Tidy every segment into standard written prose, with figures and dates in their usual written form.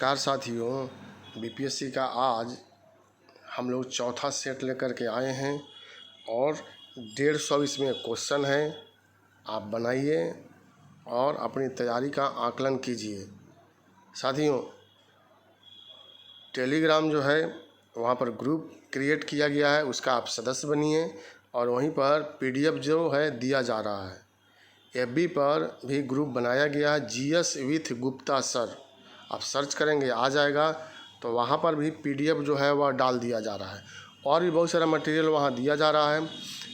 नमस्कार साथियों, बीपीएससी का आज हम लोग चौथा सेट लेकर के आए हैं और 150 इसमें क्वेश्चन है। आप बनाइए और अपनी तैयारी का आकलन कीजिए। साथियों, टेलीग्राम जो है वहाँ पर ग्रुप क्रिएट किया गया है, उसका आप सदस्य बनिए और वहीं पर पीडीएफ जो है दिया जा रहा है। एफबी पर भी ग्रुप बनाया गया है, जीएस विथ गुप्ता सर, आप सर्च करेंगे आ जाएगा। तो वहाँ पर भी पीडीएफ जो है वह डाल दिया जा रहा है और भी बहुत सारा मटेरियल वहाँ दिया जा रहा है,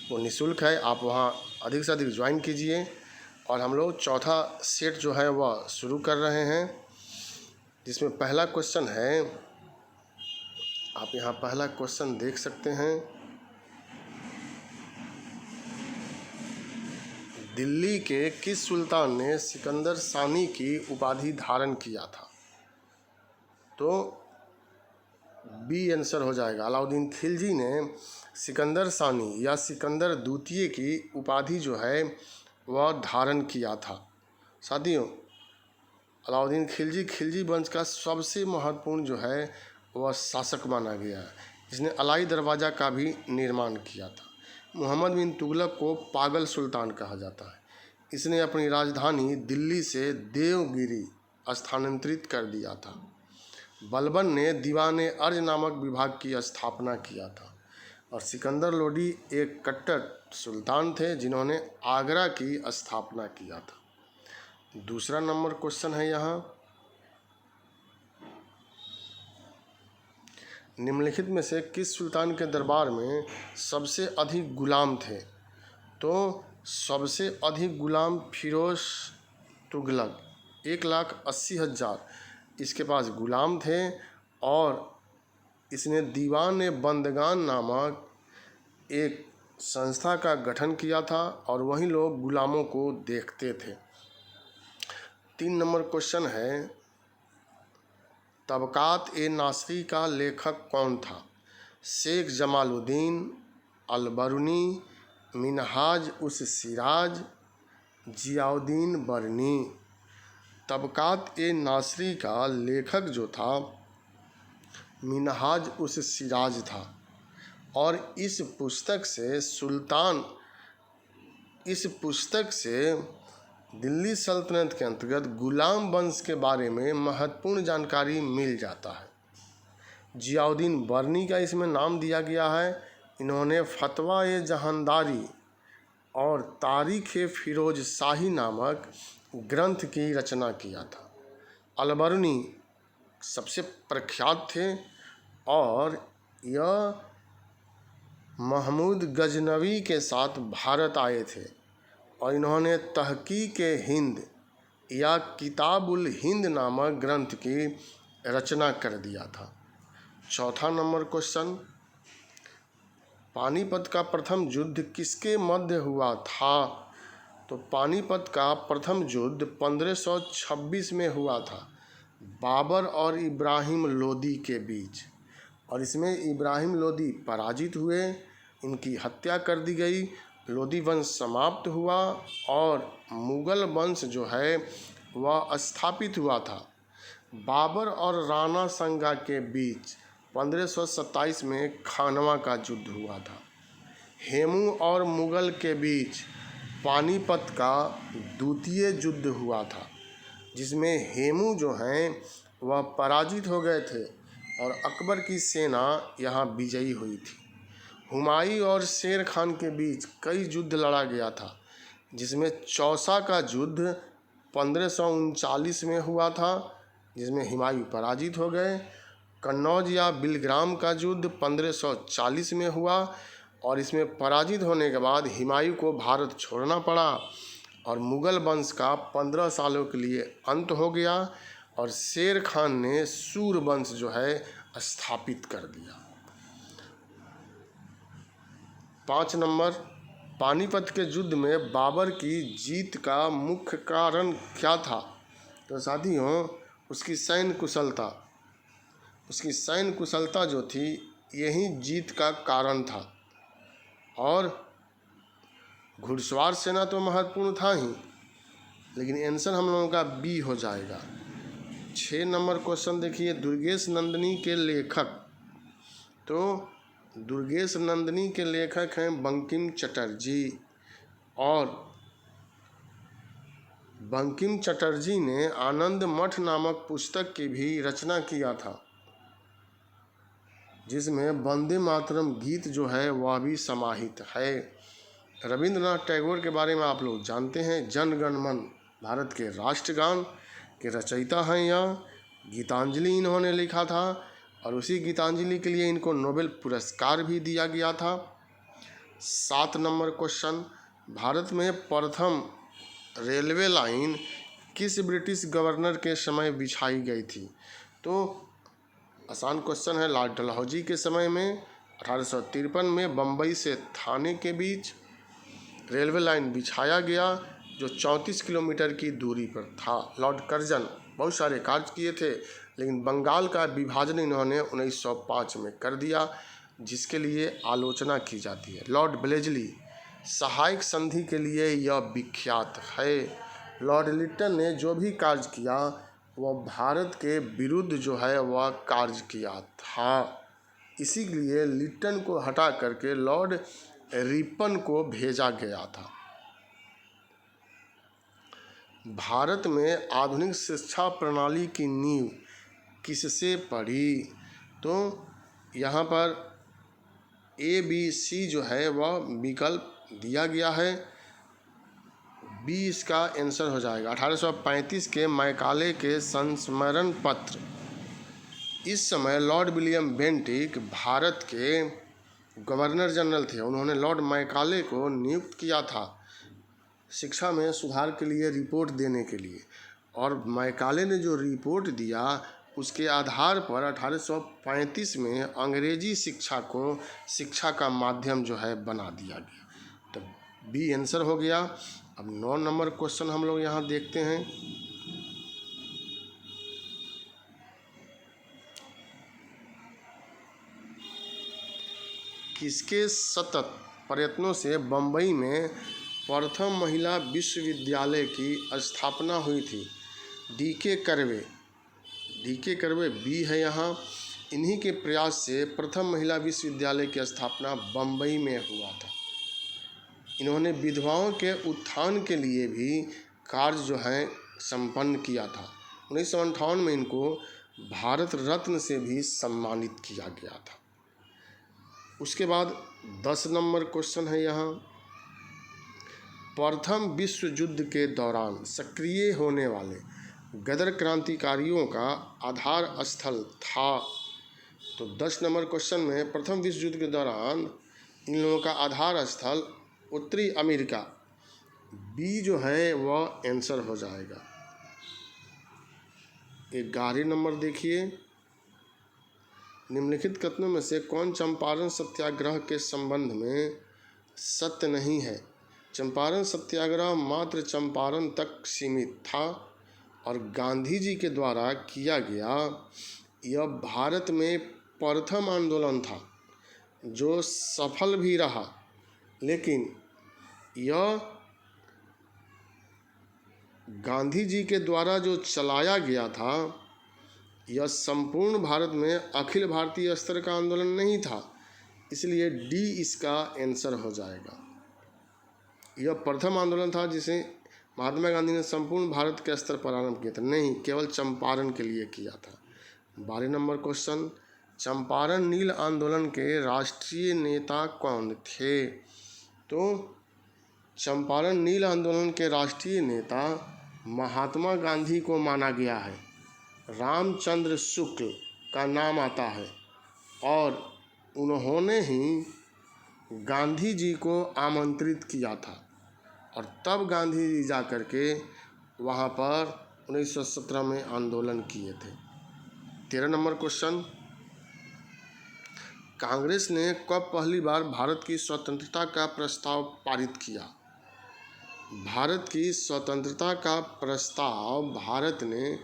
वो निःशुल्क है। आप वहाँ अधिक से अधिक ज्वाइन कीजिए और हम लोग चौथा सेट जो है वह शुरू कर रहे हैं, जिसमें पहला क्वेश्चन है। आप यहाँ पहला क्वेश्चन देख सकते हैं। दिल्ली के किस सुल्तान ने सिकंदर सानी की उपाधि धारण किया था? तो बी आंसर हो जाएगा। अलाउद्दीन खिलजी ने सिकंदर सानी या सिकंदर द्वितीय की उपाधि जो है वह धारण किया था। साथियों, अलाउद्दीन खिलजी वंश का सबसे महत्वपूर्ण जो है वह शासक माना गया है। इसने अलाई दरवाज़ा का भी निर्माण किया था। मोहम्मद बिन तुगलक को पागल सुल्तान कहा जाता है। इसने अपनी राजधानी दिल्ली से देवगिरी स्थानांतरित कर दिया था। बलबन ने दीवान अर्ज नामक विभाग की स्थापना किया था और सिकंदर लोडी एक कट्टर सुल्तान थे जिन्होंने आगरा की स्थापना किया था। दूसरा नंबर क्वेश्चन है यहाँ, निम्नलिखित में से किस सुल्तान के दरबार में सबसे अधिक गुलाम थे? तो सबसे अधिक गुलाम फिरोज तुगलक, 1,80,000 इसके पास गुलाम थे और इसने दीवान बंदगान नामक एक संस्था का गठन किया था और वहीं लोग गुलामों को देखते थे। 3 नंबर क्वेश्चन है, तबकात ए नासरी का लेखक कौन था? शेख जमालुद्दीन, अलबरूनी, मिनहाज उस सिराज, जियाउद्दीन बरनी। तबकात ए नासरी का लेखक जो था मिनहाज उस सिराज था और इस पुस्तक से दिल्ली सल्तनत के अंतर्गत गुलाम वंश के बारे में महत्वपूर्ण जानकारी मिल जाता है। जियाउद्दीन बरनी का इसमें नाम दिया गया है। इन्होंने फतवा ए जहानदारी और तारीख ए फिरोज शाही नामक ग्रंथ की रचना किया था। अलबरूनी सबसे प्रख्यात थे और यह महमूद गजनवी के साथ भारत आए थे और इन्होंने तहकीक हिंद या किताबुल हिंद नामक ग्रंथ की रचना कर दिया था। चौथा नंबर क्वेश्चन, पानीपत का प्रथम युद्ध किसके मध्य हुआ था? तो पानीपत का प्रथम युद्ध 1526 में हुआ था, बाबर और इब्राहिम लोदी के बीच, और इसमें इब्राहिम लोदी पराजित हुए, इनकी हत्या कर दी गई, लोदी वंश समाप्त हुआ और मुगल वंश जो है वह स्थापित हुआ था। बाबर और राणा संगा के बीच 1527 में खानवा का युद्ध हुआ था। हेमू और मुगल के बीच पानीपत का द्वितीय युद्ध हुआ था, जिसमें हेमू जो हैं वह पराजित हो गए थे और अकबर की सेना यहाँ विजयी हुई थी। हुमायूं और शेर खान के बीच कई युद्ध लड़ा गया था, जिसमें चौसा का युद्ध 1539 में हुआ था, जिसमें हुमायूं पराजित हो गए। कन्नौज या बिलग्राम का युद्ध 1540 में हुआ और इसमें पराजित होने के बाद हुमायूं को भारत छोड़ना पड़ा और मुगल वंश का 15 सालों के लिए अंत हो गया और शेर खान ने सूर वंश जो है स्थापित कर दिया। 5 नंबर, पानीपत के युद्ध में बाबर की जीत का मुख्य कारण क्या था? तो साथियों, उसकी सैन्य कुशलता जो थी यही जीत का कारण था। और घुड़सवार सेना तो महत्वपूर्ण था ही, लेकिन आंसर हम लोगों का बी हो जाएगा। 6 नंबर क्वेश्चन देखिए, दुर्गेश नंदिनी के लेखक। तो दुर्गेश नंदिनी के लेखक हैं बंकिम चटर्जी, और बंकिम चटर्जी ने आनंद मठ नामक पुस्तक की भी रचना किया था, जिसमें वंदे मातरम गीत जो है वह भी समाहित है। रविंद्रनाथ टैगोर के बारे में आप लोग जानते हैं, जन गण मन भारत के राष्ट्रगान के रचयिता हैं। यह गीतांजलि इन्होंने लिखा था, और उसी गीतांजलि के लिए इनको नोबेल पुरस्कार भी दिया गया था। 7 नंबर क्वेश्चन, भारत में प्रथम रेलवे लाइन किस ब्रिटिश गवर्नर के समय बिछाई गई थी? तो आसान क्वेश्चन है, लॉर्ड डलहौजी के समय में 1853 में बम्बई से थाने के बीच रेलवे लाइन बिछाया गया, जो 34 किलोमीटर की दूरी पर था। लॉर्ड कर्जन बहुत सारे कार्य किए थे, लेकिन बंगाल का विभाजन इन्होंने 1905 में कर दिया, जिसके लिए आलोचना की जाती है। लॉर्ड ब्लेजली सहायक संधि के लिए यह विख्यात है। लॉर्ड लिट्टन ने जो भी कार्य किया वह भारत के विरुद्ध जो है वह कार्य किया था, इसीलिए लिट्टन को हटा करके लॉर्ड रिपन को भेजा गया था। भारत में आधुनिक शिक्षा प्रणाली की नींव किससे पड़ी? तो यहाँ पर ABC जो है वह विकल्प दिया गया है, B इसका आंसर हो जाएगा। 1835 के मैकाले के संस्मरण पत्र, इस समय लॉर्ड विलियम बेंटिक भारत के गवर्नर जनरल थे। उन्होंने लॉर्ड मैकाले को नियुक्त किया था शिक्षा में सुधार के लिए रिपोर्ट देने के लिए, और मैकाले ने जो रिपोर्ट दिया उसके आधार पर 1835 में अंग्रेजी शिक्षा को शिक्षा का माध्यम जो है बना दिया गया। तो B आंसर हो गया। अब 9 नंबर क्वेश्चन हम लोग यहाँ देखते हैं। किसके सतत प्रयत्नों से बम्बई में प्रथम महिला विश्वविद्यालय की स्थापना हुई थी? D.K. Curve, D.K. Curve B है यहाँ। इन्हीं के प्रयास से प्रथम महिला विश्वविद्यालय की स्थापना बम्बई में हुआ था। इन्होंने विधवाओं के उत्थान के लिए भी कार्य जो है संपन्न किया था। 1958 में इनको भारत रत्न से भी सम्मानित किया गया था। उसके बाद 10 नंबर क्वेश्चन है यहाँ, प्रथम विश्व युद्ध के दौरान सक्रिय होने वाले गदर क्रांतिकारियों का आधार स्थल था? तो 10 नंबर क्वेश्चन में प्रथम विश्व युद्ध के दौरान इन लोगों का आधार स्थल उत्तरी अमेरिका, B जो है वह आंसर हो जाएगा। 11 नंबर देखिए, निम्नलिखित कथनों में से कौन चंपारण सत्याग्रह के संबंध में सत्य नहीं है? चंपारण सत्याग्रह मात्र चंपारण तक सीमित था और गांधी जी के द्वारा किया गया यह भारत में प्रथम आंदोलन था, जो सफल भी रहा, लेकिन यह गांधी जी के द्वारा जो चलाया गया था यह संपूर्ण भारत में अखिल भारतीय स्तर का आंदोलन नहीं था, इसलिए D इसका आंसर हो जाएगा। यह प्रथम आंदोलन था जिसे महात्मा गांधी ने संपूर्ण भारत के स्तर पर आरंभ किया था, नहीं केवल चंपारण के लिए किया था। 12 नंबर क्वेश्चन, चंपारण नील आंदोलन के राष्ट्रीय नेता कौन थे? तो चंपारण नील आंदोलन के राष्ट्रीय नेता महात्मा गांधी को माना गया है। रामचंद्र शुक्ल का नाम आता है और उन्होंने ही गांधी जी को आमंत्रित किया था और तब गांधी जी जा कर के वहाँ पर 1917 में आंदोलन किए थे। 13 नंबर क्वेश्चन, कांग्रेस ने कब पहली बार भारत की स्वतंत्रता का प्रस्ताव पारित किया? भारत की स्वतंत्रता का प्रस्ताव भारत ने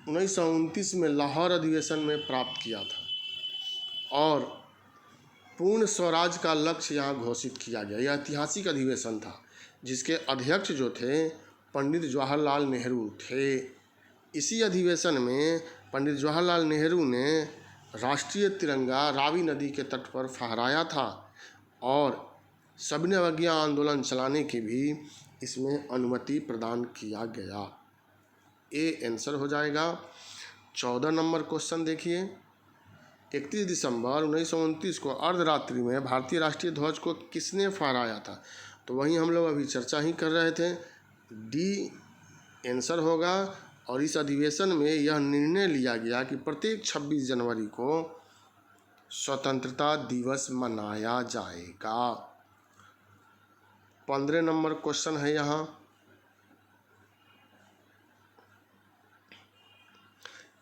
1929 में लाहौर अधिवेशन में प्राप्त किया था और पूर्ण स्वराज का लक्ष्य यहाँ घोषित किया गया। यह ऐतिहासिक अधिवेशन था जिसके अध्यक्ष जो थे पंडित जवाहरलाल नेहरू थे। इसी अधिवेशन में पंडित जवाहरलाल नेहरू ने राष्ट्रीय तिरंगा रावी नदी के तट पर फहराया था और सविनय अवज्ञा आंदोलन चलाने की भी इसमें अनुमति प्रदान किया गया। ए आंसर हो जाएगा। 14 नंबर क्वेश्चन देखिए, 31 दिसंबर 1929 को अर्धरात्रि में भारतीय राष्ट्रीय ध्वज को किसने फहराया था? तो वहीं हम लोग अभी चर्चा ही कर रहे थे, डी आंसर होगा। और इस अधिवेशन में यह निर्णय लिया गया कि प्रत्येक 26 जनवरी को स्वतंत्रता दिवस मनाया जाएगा। 15 नंबर क्वेश्चन है यहाँ,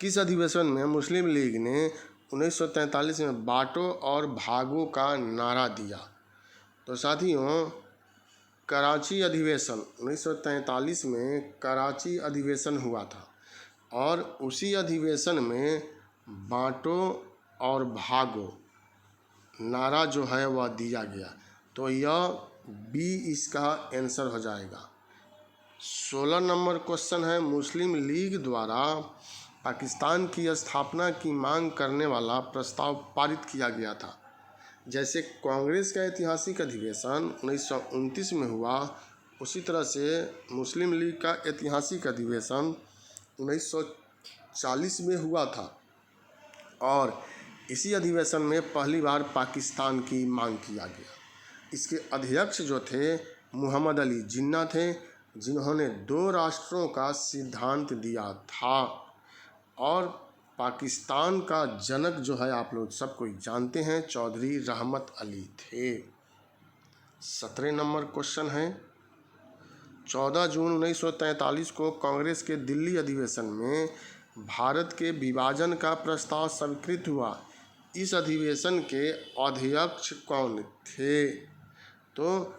किस अधिवेशन में मुस्लिम लीग ने 1943 में बांटो और भागो का नारा दिया? तो साथियों, कराची अधिवेशन 1943 में कराची अधिवेशन हुआ था और उसी अधिवेशन में बांटो और भागो नारा जो है वह दिया गया। तो यह बी इसका आंसर हो जाएगा। 16 नंबर क्वेश्चन है, मुस्लिम लीग द्वारा पाकिस्तान की स्थापना की मांग करने वाला प्रस्ताव पारित किया गया था। जैसे कांग्रेस का ऐतिहासिक अधिवेशन 1929 में हुआ, उसी तरह से मुस्लिम लीग का ऐतिहासिक अधिवेशन 1940 में हुआ था और इसी अधिवेशन में पहली बार पाकिस्तान की मांग किया गया। इसके अध्यक्ष जो थे मोहम्मद अली जिन्ना थे, जिन्होंने 2 राष्ट्रों का सिद्धांत दिया था। और पाकिस्तान का जनक जो है आप लोग सब कोई जानते हैं, चौधरी रहमत अली थे। 17 नंबर क्वेश्चन है, 14 जून 1943 को कांग्रेस के दिल्ली अधिवेशन में भारत के विभाजन का प्रस्ताव स्वीकृत हुआ। इस अधिवेशन के अध्यक्ष कौन थे? तो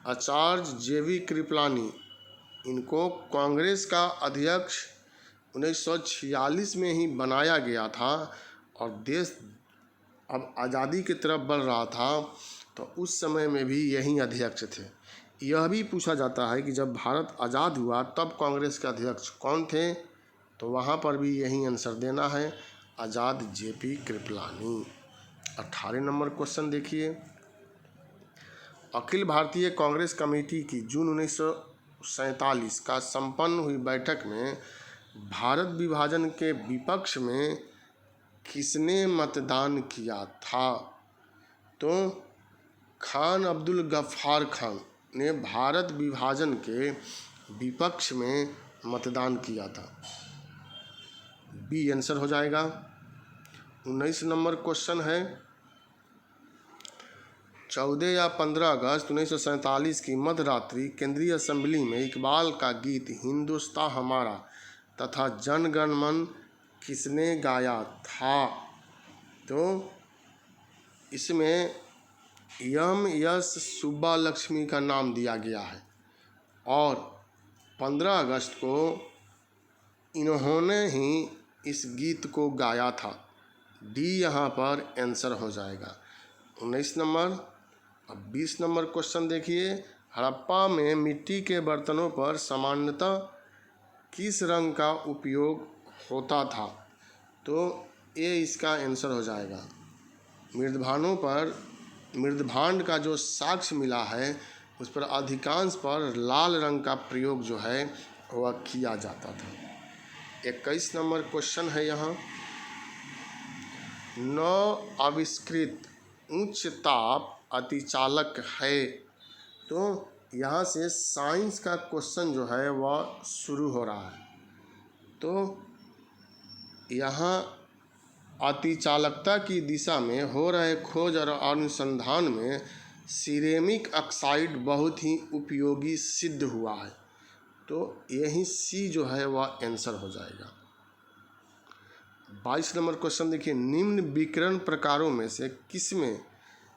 आचार्य जेवी कृपलानी, इनको कांग्रेस का अध्यक्ष 1946 में ही बनाया गया था और देश अब आज़ादी की तरफ बढ़ रहा था, तो उस समय में भी यही अध्यक्ष थे। यह भी पूछा जाता है कि जब भारत आज़ाद हुआ तब कांग्रेस के अध्यक्ष कौन थे? तो वहाँ पर भी यही आंसर देना है, आज़ाद जेपी कृपलानी। 18 नंबर क्वेश्चन देखिए, अखिल भारतीय कांग्रेस कमेटी की जून 1947 का संपन्न हुई बैठक में भारत विभाजन के विपक्ष में किसने मतदान किया था? तो खान अब्दुल गफ्फार खान ने भारत विभाजन के विपक्ष में मतदान किया था। बी आंसर हो जाएगा। 19 नंबर क्वेश्चन है, 14 या 15 अगस्त 1947 की मध्यरात्रि केंद्रीय असेंबली में इकबाल का गीत हिंदुस्तान हमारा तथा जन गण मन किसने गाया था? तो इसमें एम एस सुब्बा लक्ष्मी का नाम दिया गया है और 15 अगस्त को इन्होंने ही इस गीत को गाया था। डी यहाँ पर आंसर हो जाएगा। 19 नंबर। अब 20 नंबर क्वेश्चन देखिए, हड़प्पा में मिट्टी के बर्तनों पर सामान्यतः किस रंग का उपयोग होता था? तो ये इसका आंसर हो जाएगा। मृदभांड का जो साक्ष्य मिला है उस पर अधिकांश पर लाल रंग का प्रयोग जो है वह किया जाता था। 21 नंबर क्वेश्चन है यहाँ, नव आविष्कृत उच्च ताप अतिचालक है। तो यहाँ से साइंस का क्वेश्चन जो है वह शुरू हो रहा है। तो यहाँ अतिचालकता की दिशा में हो रहे खोज और अनुसंधान में सिरेमिक ऑक्साइड बहुत ही उपयोगी सिद्ध हुआ है। तो यही सी जो है वह आंसर हो जाएगा। 22 नंबर क्वेश्चन देखिए, निम्न विकिरण प्रकारों में से किसमें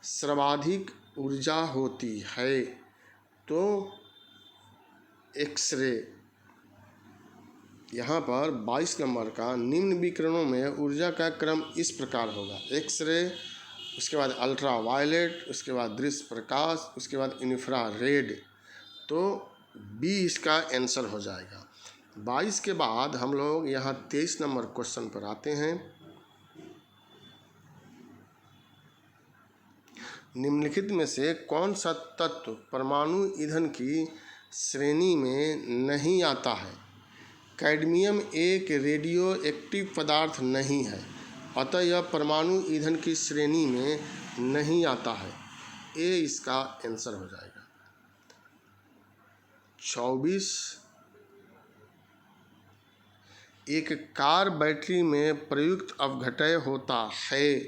सर्वाधिक ऊर्जा होती है? तो एक्सरे। यहाँ पर 22 नंबर का निम्न विकिरणों में ऊर्जा का क्रम इस प्रकार होगा, एक्सरे, उसके बाद अल्ट्रा वायलेट, उसके बाद दृश्य प्रकाश, उसके बाद इंफ्रारेड। तो बी इसका आंसर हो जाएगा। 22 के बाद हम लोग यहाँ 23 नंबर क्वेश्चन पर आते हैं। निम्नलिखित में से कौन सा तत्व परमाणु ईंधन की श्रेणी में नहीं आता है? कैडमियम एक रेडियो एक्टिव पदार्थ नहीं है, अतः यह परमाणु ईंधन की श्रेणी में नहीं आता है। ए इसका आंसर हो जाएगा। 24 एक कार बैटरी में प्रयुक्त अपघटय होता है।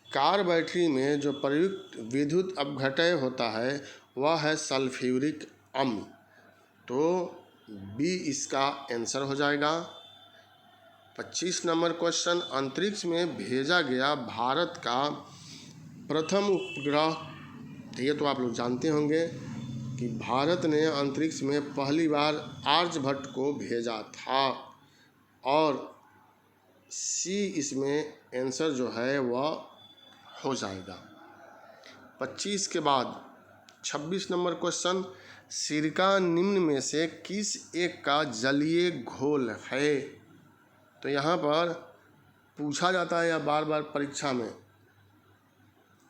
कार बैटरी में जो प्रयुक्त विद्युत अपघटय होता है वह है सल्फ्यूरिक अम्ल, तो बी इसका आंसर हो जाएगा। 25 नंबर क्वेश्चन, अंतरिक्ष में भेजा गया भारत का प्रथम उपग्रह, ये तो आप लोग जानते होंगे कि भारत ने अंतरिक्ष में पहली बार आर्यभट्ट को भेजा था, और सी इसमें आंसर जो है वह हो जाएगा। 25 के बाद 26 नंबर क्वेश्चन, सिरका निम्न में से किस एक का जलीय घोल है? तो यहाँ पर पूछा जाता है या बार बार परीक्षा में,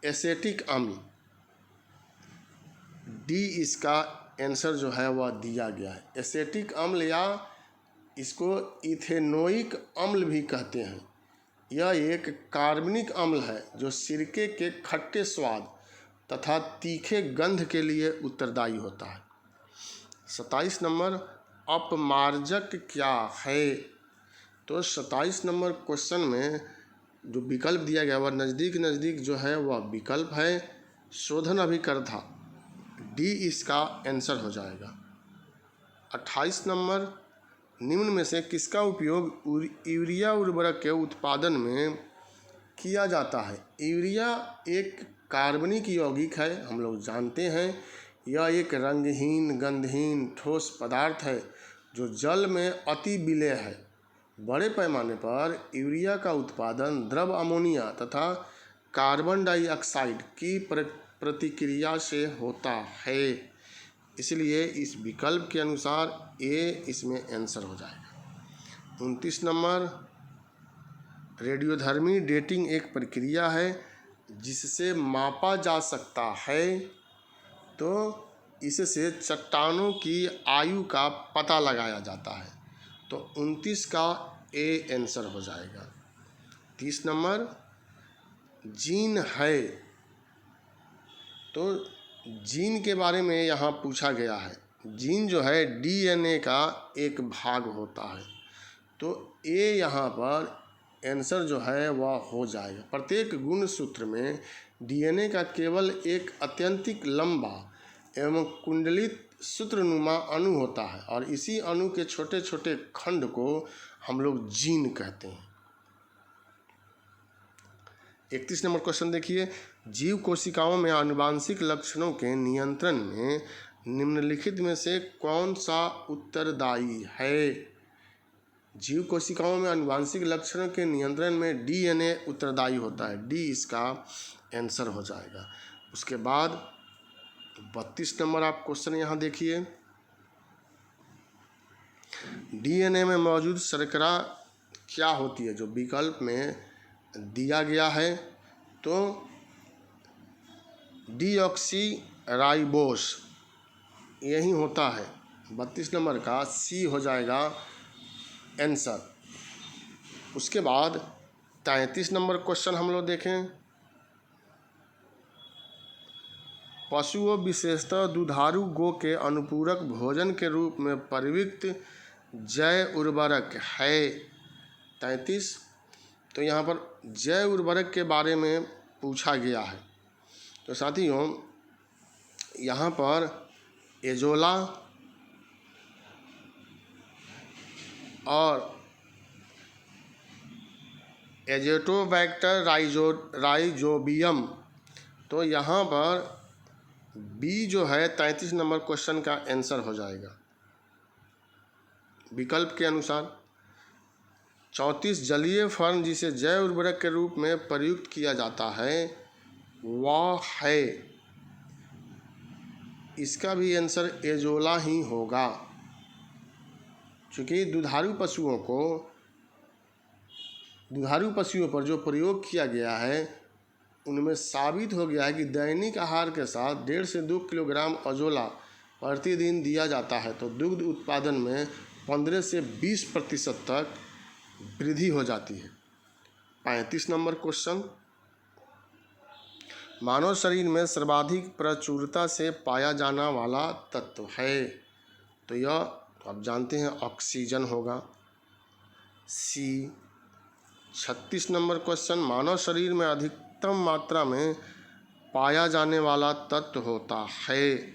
एसेटिक अम्ल, डी इसका आंसर जो है वह दिया गया है। एसेटिक अम्ल या इसको इथेनोइक अम्ल भी कहते हैं। यह एक कार्बनिक अम्ल है जो सिरके के खट्टे स्वाद तथा तीखे गंध के लिए उत्तरदायी होता है। 27 नंबर, अपमार्जक क्या है? तो 27 नंबर क्वेश्चन में जो विकल्प दिया गया वह नज़दीक नज़दीक जो है वह विकल्प है शोधन अभिकर्ता, डी इसका आंसर हो जाएगा। 28 नंबर, निम्न में से किसका उपयोग यूरिया उर्वरक के उत्पादन में किया जाता है? यूरिया एक कार्बनिक यौगिक है, हम लोग जानते हैं। यह एक रंगहीन गंधहीन ठोस पदार्थ है जो जल में अति विलेय है। बड़े पैमाने पर यूरिया का उत्पादन द्रव अमोनिया तथा कार्बन डाइऑक्साइड की प्रतिक्रिया से होता है, इसलिए इस विकल्प के अनुसार ए इसमें आंसर हो जाएगा। 29 नंबर, रेडियोधर्मी डेटिंग एक प्रक्रिया है जिससे मापा जा सकता है, तो इससे चट्टानों की आयु का पता लगाया जाता है, तो 29 का ए आंसर हो जाएगा। 30 नंबर, जीन है, तो जीन के बारे में यहाँ पूछा गया है। जीन जो है डीएनए का एक भाग होता है, तो ए यहाँ पर आंसर जो है वह हो जाएगा। प्रत्येक गुणसूत्र में डीएनए का केवल एक अत्यंतिक लंबा एवं कुंडलित सूत्रनुमा अणु होता है, और इसी अणु के छोटे छोटे खंड को हम लोग जीन कहते हैं। 31 नंबर क्वेश्चन देखिए, जीव कोशिकाओं में आनुवांशिक लक्षणों के नियंत्रण में निम्नलिखित में से कौन सा उत्तरदायी है? जीव कोशिकाओं में आनुवांशिक लक्षणों के नियंत्रण में डीएनए उत्तरदायी होता है, डी इसका आंसर हो जाएगा। उसके बाद 32 नंबर आप क्वेश्चन यहाँ देखिए, डीएनए में मौजूद शर्करा क्या होती है? जो विकल्प में दिया गया है, तो डीऑक्सी राइबोस यही होता है। 32 नंबर का सी हो जाएगा आंसर। उसके बाद 33 नंबर क्वेश्चन हम लोग देखें, पशुओं विशेषतः दुधारू गो के अनुपूरक भोजन के रूप में प्रयुक्त जैव उर्वरक है। 33, तो यहाँ पर जैव उर्वरक के बारे में पूछा गया है। तो साथियों यहाँ पर एजोला और एजेटोबैक्टर राइजोबियम, तो यहाँ पर बी जो है 33 नंबर क्वेश्चन का आंसर हो जाएगा विकल्प के अनुसार। 34 जलीय फर्न जिसे जैव उर्वरक के रूप में प्रयुक्त किया जाता है वह है इसका भी आंसर एजोला ही होगा, क्योंकि दुधारू पशुओं पर जो प्रयोग किया गया है उनमें साबित हो गया है कि दैनिक आहार के साथ 1.5 से 2 किलोग्राम अजोला प्रतिदिन दिया जाता है तो दुग्ध उत्पादन में 15 से 20% तक वृद्धि हो जाती है। 35 नंबर क्वेश्चन, मानव शरीर में सर्वाधिक प्रचुरता से पाया जाना वाला तत्व है, तो यह आप जानते हैं ऑक्सीजन होगा, सी। 36 नंबर क्वेश्चन, मानव शरीर में अधिकतम मात्रा में पाया जाने वाला तत्व होता है।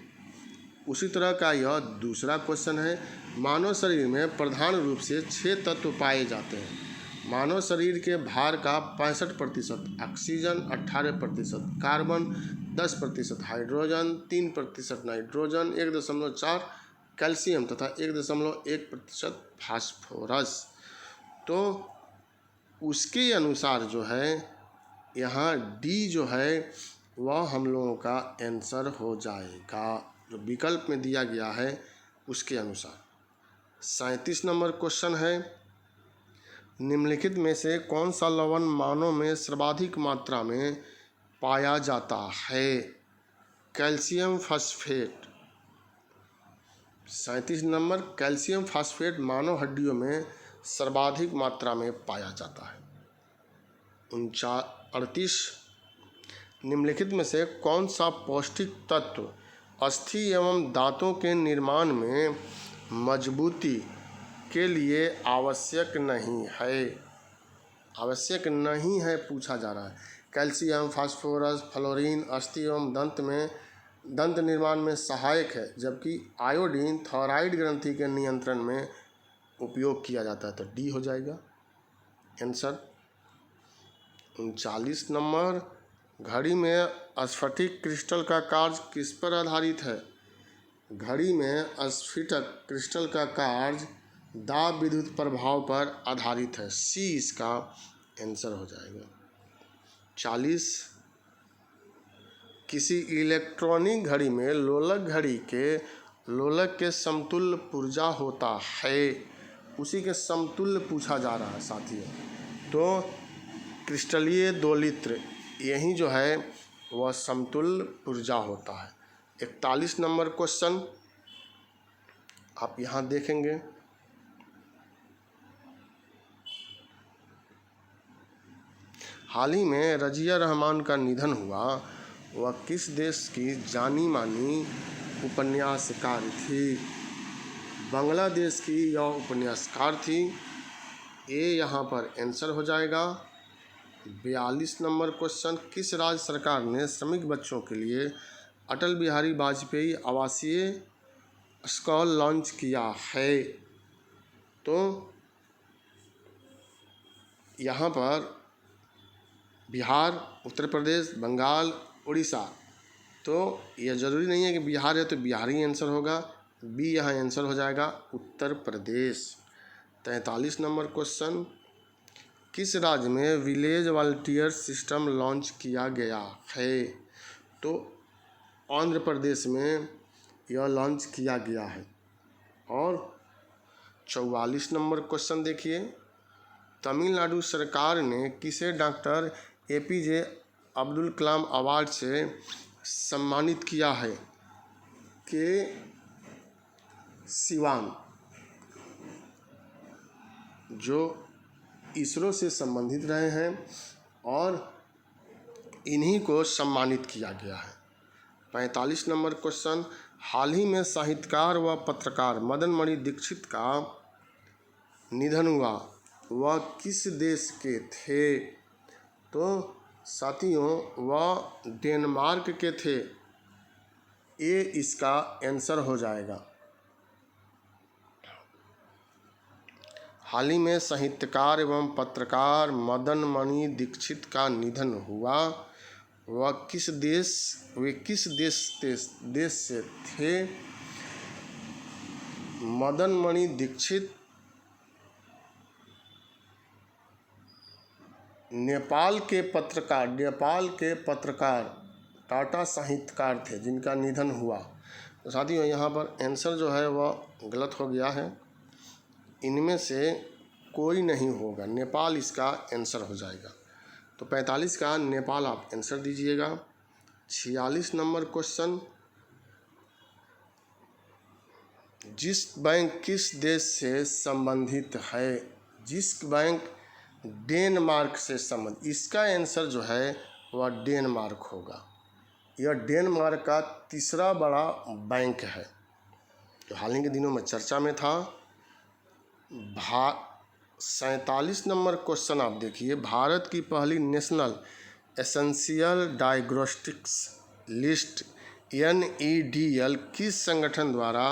उसी तरह का यह दूसरा क्वेश्चन है, मानव शरीर में प्रधान रूप से 6 तत्व पाए जाते हैं। मानव शरीर के भार का 65% oxygen, 18% carbon, 10% hydrogen, 3% nitrogen, 1.4 calcium तथा 1.1% फास्फोरस। तो उसके अनुसार जो है यहाँ डी जो है वह हम लोगों का आंसर हो जाएगा, जो विकल्प में दिया गया है उसके अनुसार। 37 नंबर क्वेश्चन है, निम्नलिखित में से कौन सा लवण मानव में सर्वाधिक मात्रा में पाया जाता है? Calcium phosphate. 37 number, calcium phosphate मानव हड्डियों में सर्वाधिक मात्रा में पाया जाता है। 38, निम्नलिखित में से कौन सा पौष्टिक तत्व अस्थि एवं दांतों के निर्माण में मजबूती के लिए आवश्यक नहीं है पूछा जा रहा है। कैल्शियम, फास्फोरस, फ्लोरीन अस्थि एवं दंत निर्माण में सहायक है, जबकि आयोडीन थायराइड ग्रंथि के नियंत्रण में उपयोग किया जाता है, तो डी हो जाएगा आंसर। 39 नंबर, घड़ी में स्फटिक क्रिस्टल का कार्य किस पर आधारित है? घड़ी में स्फटिक क्रिस्टल का कार्य दाब विद्युत प्रभाव पर आधारित है, सी इसका आंसर हो जाएगा। 40, किसी इलेक्ट्रॉनिक घड़ी में लोलक के समतुल्य पुर्जा होता है, उसी के समतुल्य पूछा जा रहा है साथियों। तो क्रिस्टलीय दोलित्र यही जो है वह समतुल्य पुर्जा होता है। 41 नंबर क्वेश्चन आप यहाँ देखेंगे, हाल ही में रजिया रहमान का निधन हुआ, वह किस देश की जानी मानी उपन्यासकार थी? बांग्लादेश की यह उपन्यासकार थी, ये यहाँ पर आंसर हो जाएगा। 42 नंबर क्वेश्चन, किस राज्य सरकार ने श्रमिक बच्चों के लिए अटल बिहारी वाजपेयी आवासीय स्कूल लॉन्च किया है? तो यहाँ पर बिहार, उत्तर प्रदेश, बंगाल, उड़ीसा, तो यह ज़रूरी नहीं है कि बिहार है तो बिहार ही आंसर होगा, बी यहाँ आंसर हो जाएगा उत्तर प्रदेश। 43 नंबर क्वेश्चन, किस राज्य में विलेज वॉलंटियर सिस्टम लॉन्च किया गया है? तो आंध्र प्रदेश में यह लॉन्च किया गया है। और 44 नंबर क्वेश्चन देखिए, तमिलनाडु सरकार ने किसे doctor APJ Abdul Kalam award से सम्मानित किया है? के सिवान, जो इसरो से संबंधित रहे हैं और इन्हीं को सम्मानित किया गया है। 45 नंबर क्वेश्चन, हाल ही में साहित्यकार व पत्रकार मदन मणि दीक्षित का निधन हुआ, वह किस देश के थे? तो साथियों वह डेनमार्क के थे, ये इसका आंसर हो जाएगा। हाल ही में साहित्यकार एवं पत्रकार मदन मणि दीक्षित का निधन हुआ, वह किस देश से थे? मदन मणि दीक्षित नेपाल के पत्रकार टाटा साहित्यकार थे जिनका निधन हुआ, तो साथियों यहाँ पर आंसर जो है वह गलत हो गया है, इनमें से कोई नहीं होगा, नेपाल इसका आंसर हो जाएगा। तो 45 का नेपाल आप आंसर दीजिएगा। 46 नंबर क्वेश्चन, जिस बैंक किस देश से संबंधित है? जिस बैंक डेनमार्क से संबंधित, इसका आंसर जो है वह डेनमार्क होगा। यह डेनमार्क का तीसरा बड़ा बैंक है, जो हाल ही के दिनों में चर्चा में था। 47 नंबर क्वेश्चन आप देखिए, भारत की पहली national essential diagnostics list NEDL किस संगठन द्वारा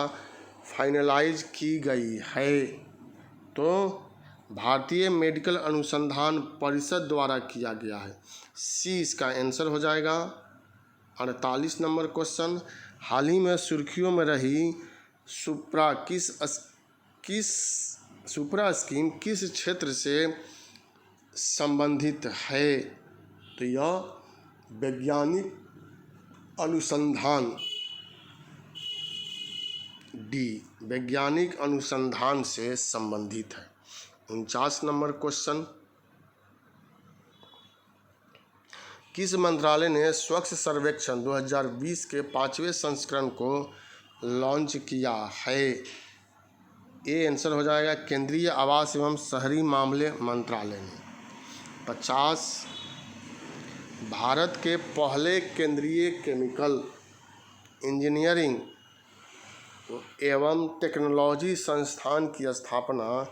फाइनलाइज की गई है? तो भारतीय मेडिकल अनुसंधान परिषद द्वारा किया गया है। सी इसका आंसर हो जाएगा। 48 नंबर क्वेश्चन, हाल ही में सुर्खियों में रही सुप्रा स्कीम किस क्षेत्र से संबंधित है? तो यह वैज्ञानिक अनुसंधान, डी वैज्ञानिक अनुसंधान से संबंधित है। 49 नंबर क्वेश्चन, किस मंत्रालय ने स्वच्छ सर्वेक्षण 2020 के 5वें संस्करण को लॉन्च किया है? ये आंसर हो जाएगा केंद्रीय आवास एवं शहरी मामले मंत्रालय ने। 50, भारत के पहले केंद्रीय केमिकल इंजीनियरिंग एवं टेक्नोलॉजी संस्थान की स्थापना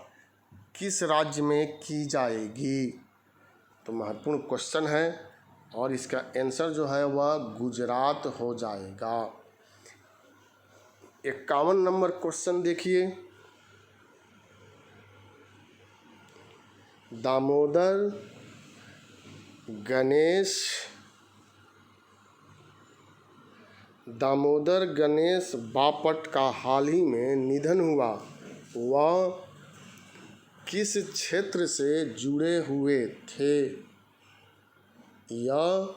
किस राज्य में की जाएगी? तो महत्वपूर्ण क्वेश्चन है और इसका आंसर जो है वह गुजरात हो जाएगा। 51 नंबर क्वेश्चन देखिए, दामोदर गणेश बापट का हाल ही में निधन हुआ, वह किस क्षेत्र से जुड़े हुए थे? यह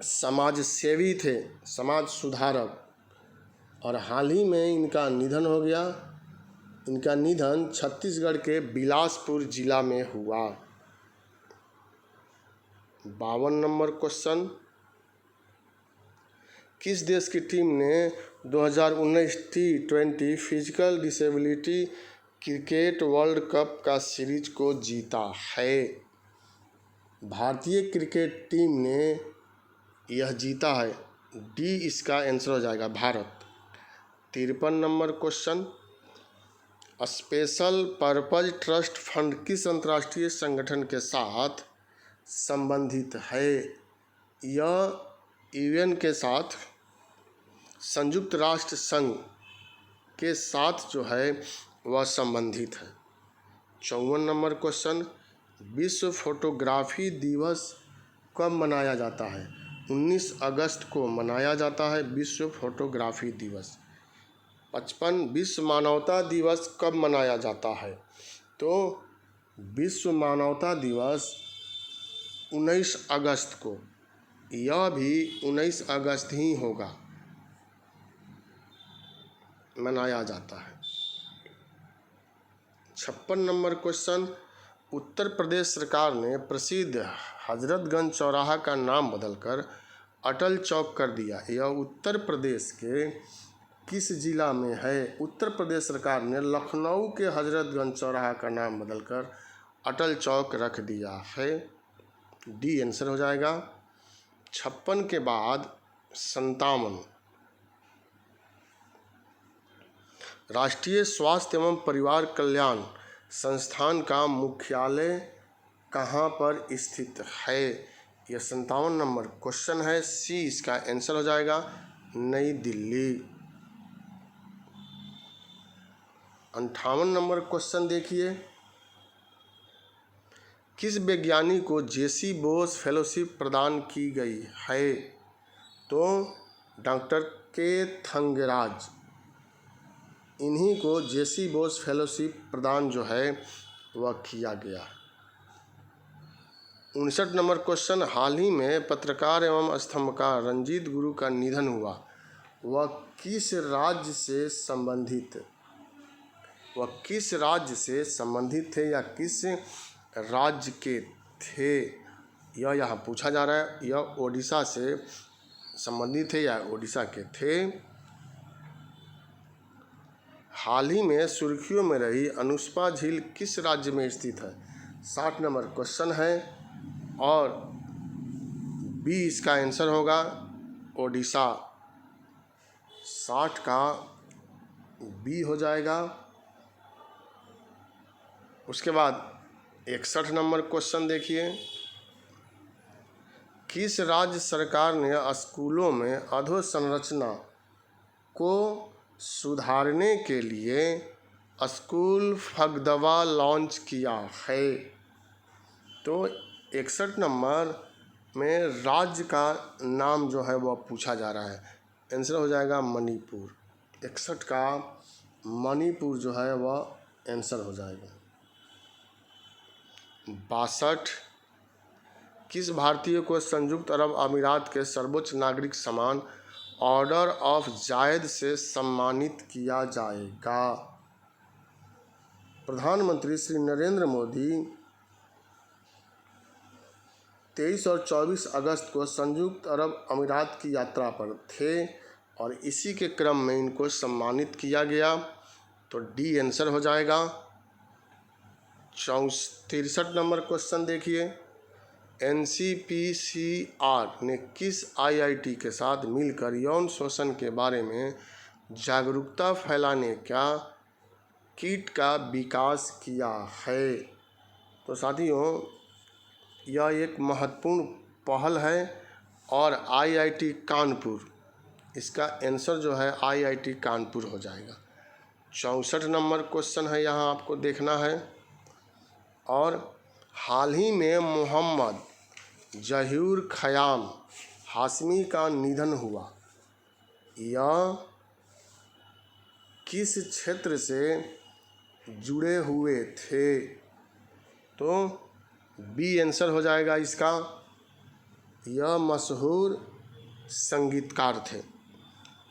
समाज सेवी थे, समाज सुधारक, और हाल ही में इनका निधन हो गया। इनका निधन छत्तीसगढ़ के बिलासपुर जिला में हुआ। 52 नंबर क्वेश्चन, किस देश की टीम ने 2019 T20 physical disability cricket world cup का सीरीज को जीता है? भारतीय क्रिकेट टीम ने यह जीता है। डी इसका आंसर हो जाएगा, Bharat. 53 number question, special purpose trust fund किस अंतर्राष्ट्रीय संगठन के साथ संबंधित है? यह UN के साथ, संयुक्त राष्ट्र संघ के साथ जो है वह संबंधित है। 54 नंबर क्वेश्चन, विश्व फोटोग्राफी दिवस कब मनाया जाता है? 19 अगस्त को मनाया जाता है विश्व फोटोग्राफी दिवस। 55, विश्व मानवता दिवस कब मनाया जाता है? तो विश्व मानवता दिवस 19 अगस्त को, यह भी 19 अगस्त ही होगा, मनाया जाता है। 56 नंबर क्वेश्चन, उत्तर प्रदेश सरकार ने प्रसिद्ध हजरतगंज चौराहा का नाम बदलकर अटल चौक कर दिया, यह उत्तर प्रदेश के किस जिला में है? उत्तर प्रदेश सरकार ने लखनऊ के हजरतगंज चौराहा का नाम बदलकर अटल चौक रख दिया है। डी आंसर हो जाएगा। 56 के बाद 57, राष्ट्रीय स्वास्थ्य एवं परिवार कल्याण संस्थान का मुख्यालय कहाँ पर स्थित है? यह 57 नंबर क्वेश्चन है। सी इसका आंसर हो जाएगा, नई दिल्ली। 58 नंबर क्वेश्चन देखिए, किस वैज्ञानिक को JC बोस फेलोशिप प्रदान की गई है? तो डॉक्टर K थंगराज, इन्हीं को JC बोस फेलोशिप प्रदान जो है वह किया गया। 59 नंबर क्वेश्चन, हाल ही में पत्रकार एवं स्तंभकार रंजीत गुरु का निधन हुआ, वह किस राज्य से संबंधित वह किस राज्य से संबंधित थे या किस राज्य के थे, यह यहाँ पूछा जा रहा है। यह ओडिशा से संबंधित थे या ओडिशा के थे। हाल ही में सुर्खियों में रही अनुस्पा झील किस राज्य में स्थित है? 60 नंबर क्वेश्चन है और बी इसका आंसर होगा ओडिशा। 60 का बी हो जाएगा। उसके बाद 61 नंबर क्वेश्चन देखिए, किस राज्य सरकार ने स्कूलों में अधोसंरचना को सुधारने के लिए स्कूल फगदवा लॉन्च किया है? तो 61 नंबर में राज्य का नाम जो है वह पूछा जा रहा है। आंसर हो जाएगा मणिपुर। 61 का मणिपुर जो है वह आंसर हो जाएगा। 62, किस भारतीय को संयुक्त अरब अमीरात के सर्वोच्च नागरिक सम्मान ऑर्डर ऑफ जायद से सम्मानित किया जाएगा? प्रधानमंत्री श्री नरेंद्र मोदी 23 और 24 अगस्त को संयुक्त अरब अमीरात की यात्रा पर थे और इसी के क्रम में इनको सम्मानित किया गया। तो डी आंसर हो जाएगा। 63 नंबर क्वेश्चन देखिए, NCPCR ने किस IIT के साथ मिलकर यौन शोषण के बारे में जागरूकता फैलाने का किट का विकास किया है? तो साथियों, यह एक महत्वपूर्ण पहल है और IIT कानपुर, इसका आंसर जो है IIT कानपुर हो जाएगा। 64 नंबर क्वेश्चन है, यहाँ आपको देखना है। और हाल ही में मोहम्मद जहीर ख़याम हाशमी का निधन हुआ, यह किस क्षेत्र से जुड़े हुए थे? तो बी आंसर हो जाएगा इसका। यह मशहूर संगीतकार थे।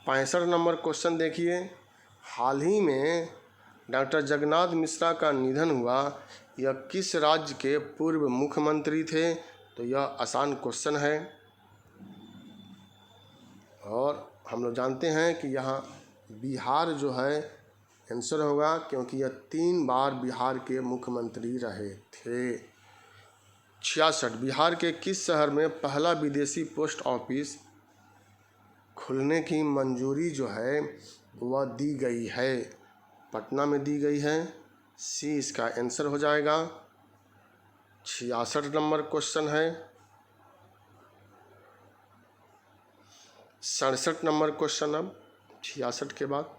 65 नंबर क्वेश्चन देखिए, हाल ही में डॉक्टर जगन्नाथ मिश्रा का निधन हुआ, यह किस राज्य के पूर्व मुख्यमंत्री थे? तो यह आसान क्वेश्चन है और हम लोग जानते हैं कि यहाँ बिहार जो है आंसर होगा, क्योंकि यह 3 बार बिहार के मुख्यमंत्री रहे थे। 66, बिहार के किस शहर में पहला विदेशी पोस्ट ऑफिस खुलने की मंजूरी जो है वह दी गई है? पटना में दी गई है। सी इसका आंसर हो जाएगा। 66 नंबर क्वेश्चन है। 67 नंबर क्वेश्चन अब 66 के बाद,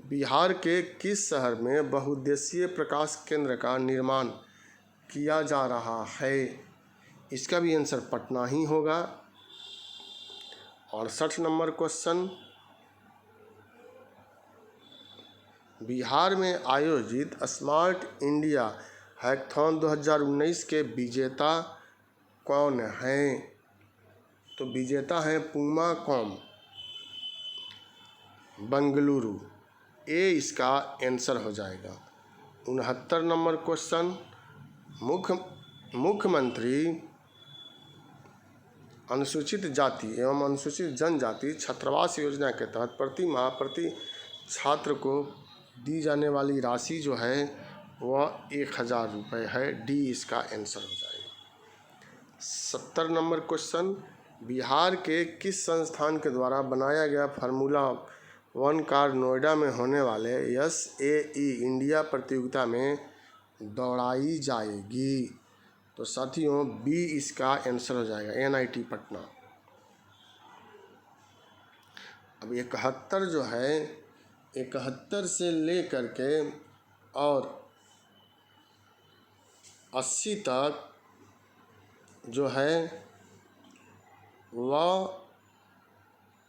बिहार के किस शहर में बहुउद्देशीय प्रकाश केंद्र का निर्माण किया जा रहा है? इसका भी आंसर पटना ही होगा। 68 नंबर क्वेश्चन, बिहार में आयोजित स्मार्ट इंडिया हैकाथॉन 2019 के विजेता कौन हैं? तो विजेता हैं पूमा कॉम बेंगलुरु। ए इसका आंसर हो जाएगा। 69 नंबर क्वेश्चन, मुख्यमंत्री अनुसूचित जाति एवं अनुसूचित जनजाति छात्रावास योजना के तहत प्रति माह प्रति छात्र को दी जाने वाली राशि जो है वह 1000 रुपये है। डी इसका आंसर हो जाएगा। 70 नंबर क्वेश्चन, बिहार के किस संस्थान के द्वारा बनाया गया फार्मूला 1 कार नोएडा में होने वाले SAE इंडिया प्रतियोगिता में दौड़ाई जाएगी? तो साथियों बी इसका आंसर हो जाएगा, NIT पटना। अब 71 जो है 71 से लेकर के और 80 तक जो है वह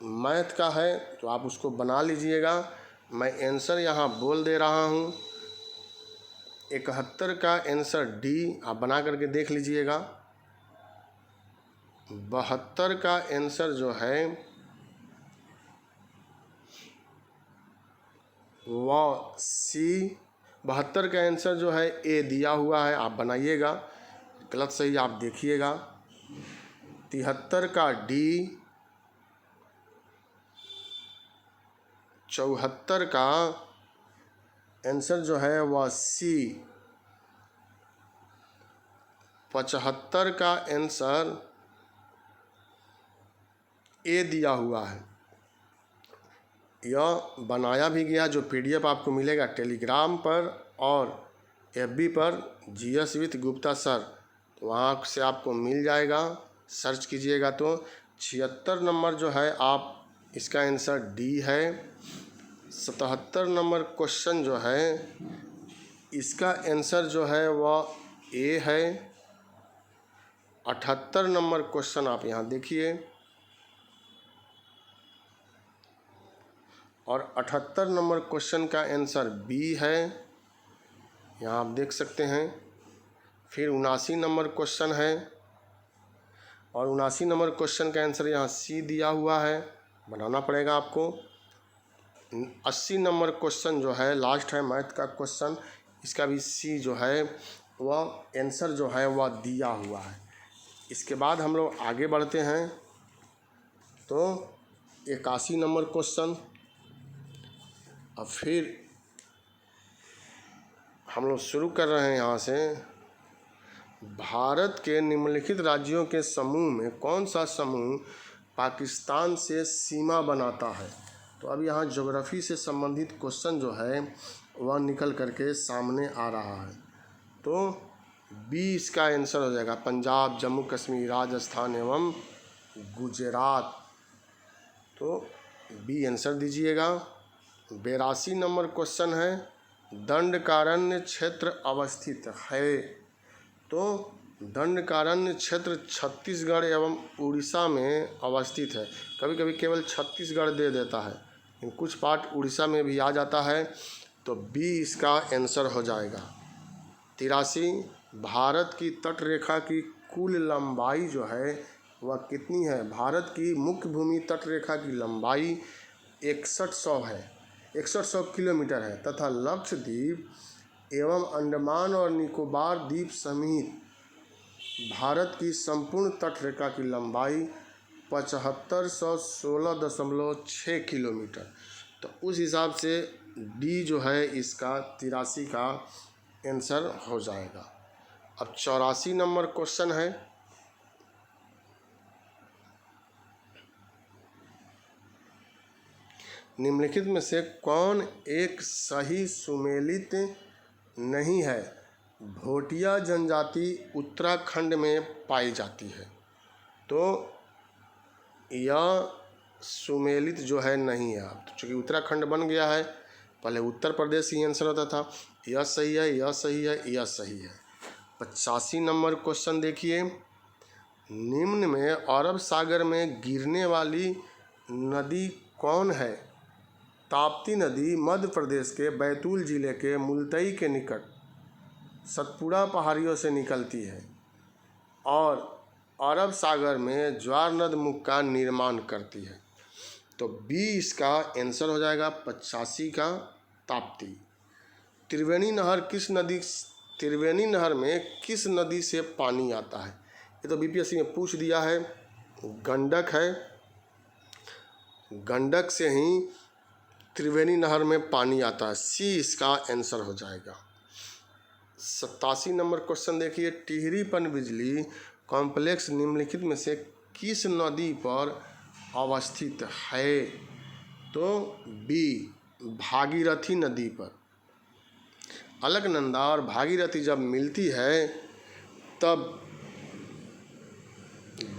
मैथ का है, तो आप उसको बना लीजिएगा। मैं आंसर यहाँ बोल दे रहा हूँ। 71 का आंसर डी, आप बना करके देख लीजिएगा। 72 का आंसर जो है व सी। 72 का आंसर जो है ए दिया हुआ है, आप बनाइएगा, गलत सही आप देखिएगा। 73 का डी। 74 का आंसर जो है वह सी। 75 का आंसर ए दिया हुआ है। यह बनाया भी गया, जो पीडीएफ आपको मिलेगा टेलीग्राम पर और एफबी पर, जीएस विथ गुप्ता सर, तो वहाँ से आपको मिल जाएगा, सर्च कीजिएगा तो। 76 नंबर जो है आप, इसका आंसर डी है। 77 नंबर क्वेश्चन जो है, इसका आंसर जो है वह ए है। 78 नंबर क्वेश्चन आप यहाँ देखिए, और 78 नंबर क्वेश्चन का आंसर बी है, यहाँ आप देख सकते हैं। फिर 79 नंबर क्वेश्चन है, और 79 नंबर क्वेश्चन का आंसर यहाँ सी दिया हुआ है, बनाना पड़ेगा आपको। 80 नंबर क्वेश्चन जो है लास्ट है, मैथ का क्वेश्चन, इसका भी सी जो है वह आंसर जो है वह दिया हुआ है। इसके बाद हम लोग आगे बढ़ते हैं तो 81 नंबर क्वेश्चन। अब फिर हम लोग शुरू कर रहे हैं यहाँ से। भारत के निम्नलिखित राज्यों के समूह में कौन सा समूह पाकिस्तान से सीमा बनाता है? तो अब यहाँ ज्योग्राफी से संबंधित क्वेश्चन जो है वह निकल करके सामने आ रहा है। तो बी इसका आंसर हो जाएगा, पंजाब, जम्मू कश्मीर, राजस्थान एवं गुजरात। तो बी आंसर दीजिएगा। 82 नंबर क्वेश्चन है, दंडकारण्य क्षेत्र अवस्थित है? तो दंडकारण्य क्षेत्र छत्तीसगढ़ एवं उड़ीसा में अवस्थित है। कभी कभी केवल छत्तीसगढ़ दे देता है, लेकिन कुछ पार्ट उड़ीसा में भी आ जाता है। तो बी इसका आंसर हो जाएगा। 83, भारत की तट रेखा की कुल लंबाई जो है वह कितनी है? भारत की मुख्य भूमि तट रेखा की लंबाई 6100 है, 6100 किलोमीटर है, तथा लक्षद्वीप एवं अंडमान और निकोबार द्वीप समेत भारत की संपूर्ण तट रेखा की लंबाई 7516.6 किलोमीटर। तो उस हिसाब से डी जो है इसका 83 का आंसर हो जाएगा। अब 84 नंबर क्वेश्चन है, निम्नलिखित में से कौन एक सही सुमेलित नहीं है? भोटिया जनजाति उत्तराखंड में पाई जाती है। तो यह सुमेलित जो है नहीं है। अब चूँकि उत्तराखंड बन गया है, पहले उत्तर प्रदेश ही आंसर होता था। यह सही है, यह सही है, यह सही है। 85 नंबर क्वेश्चन देखिए, निम्न में अरब सागर में गिरने वाली नदी कौन है? ताप्ती नदी मध्य प्रदेश के बैतूल जिले के मुल्तई के निकट सतपुड़ा पहाड़ियों से निकलती है और अरब सागर में ज्वार नद मुख का निर्माण करती है। तो बी इसका आंसर हो जाएगा, 85 का ताप्ती। त्रिवेणी नहर में किस नदी से पानी आता है? ये तो बीपीएससी में पूछ दिया है, गंडक है। गंडक से ही त्रिवेणी नहर में पानी आता है, सी इसका आंसर हो जाएगा। 87 नंबर क्वेश्चन देखिए, टिहरी पनबिजली कॉम्प्लेक्स निम्नलिखित में से किस नदी पर अवस्थित है? तो बी भागीरथी नदी पर। अलकनंदा और भागीरथी जब मिलती है तब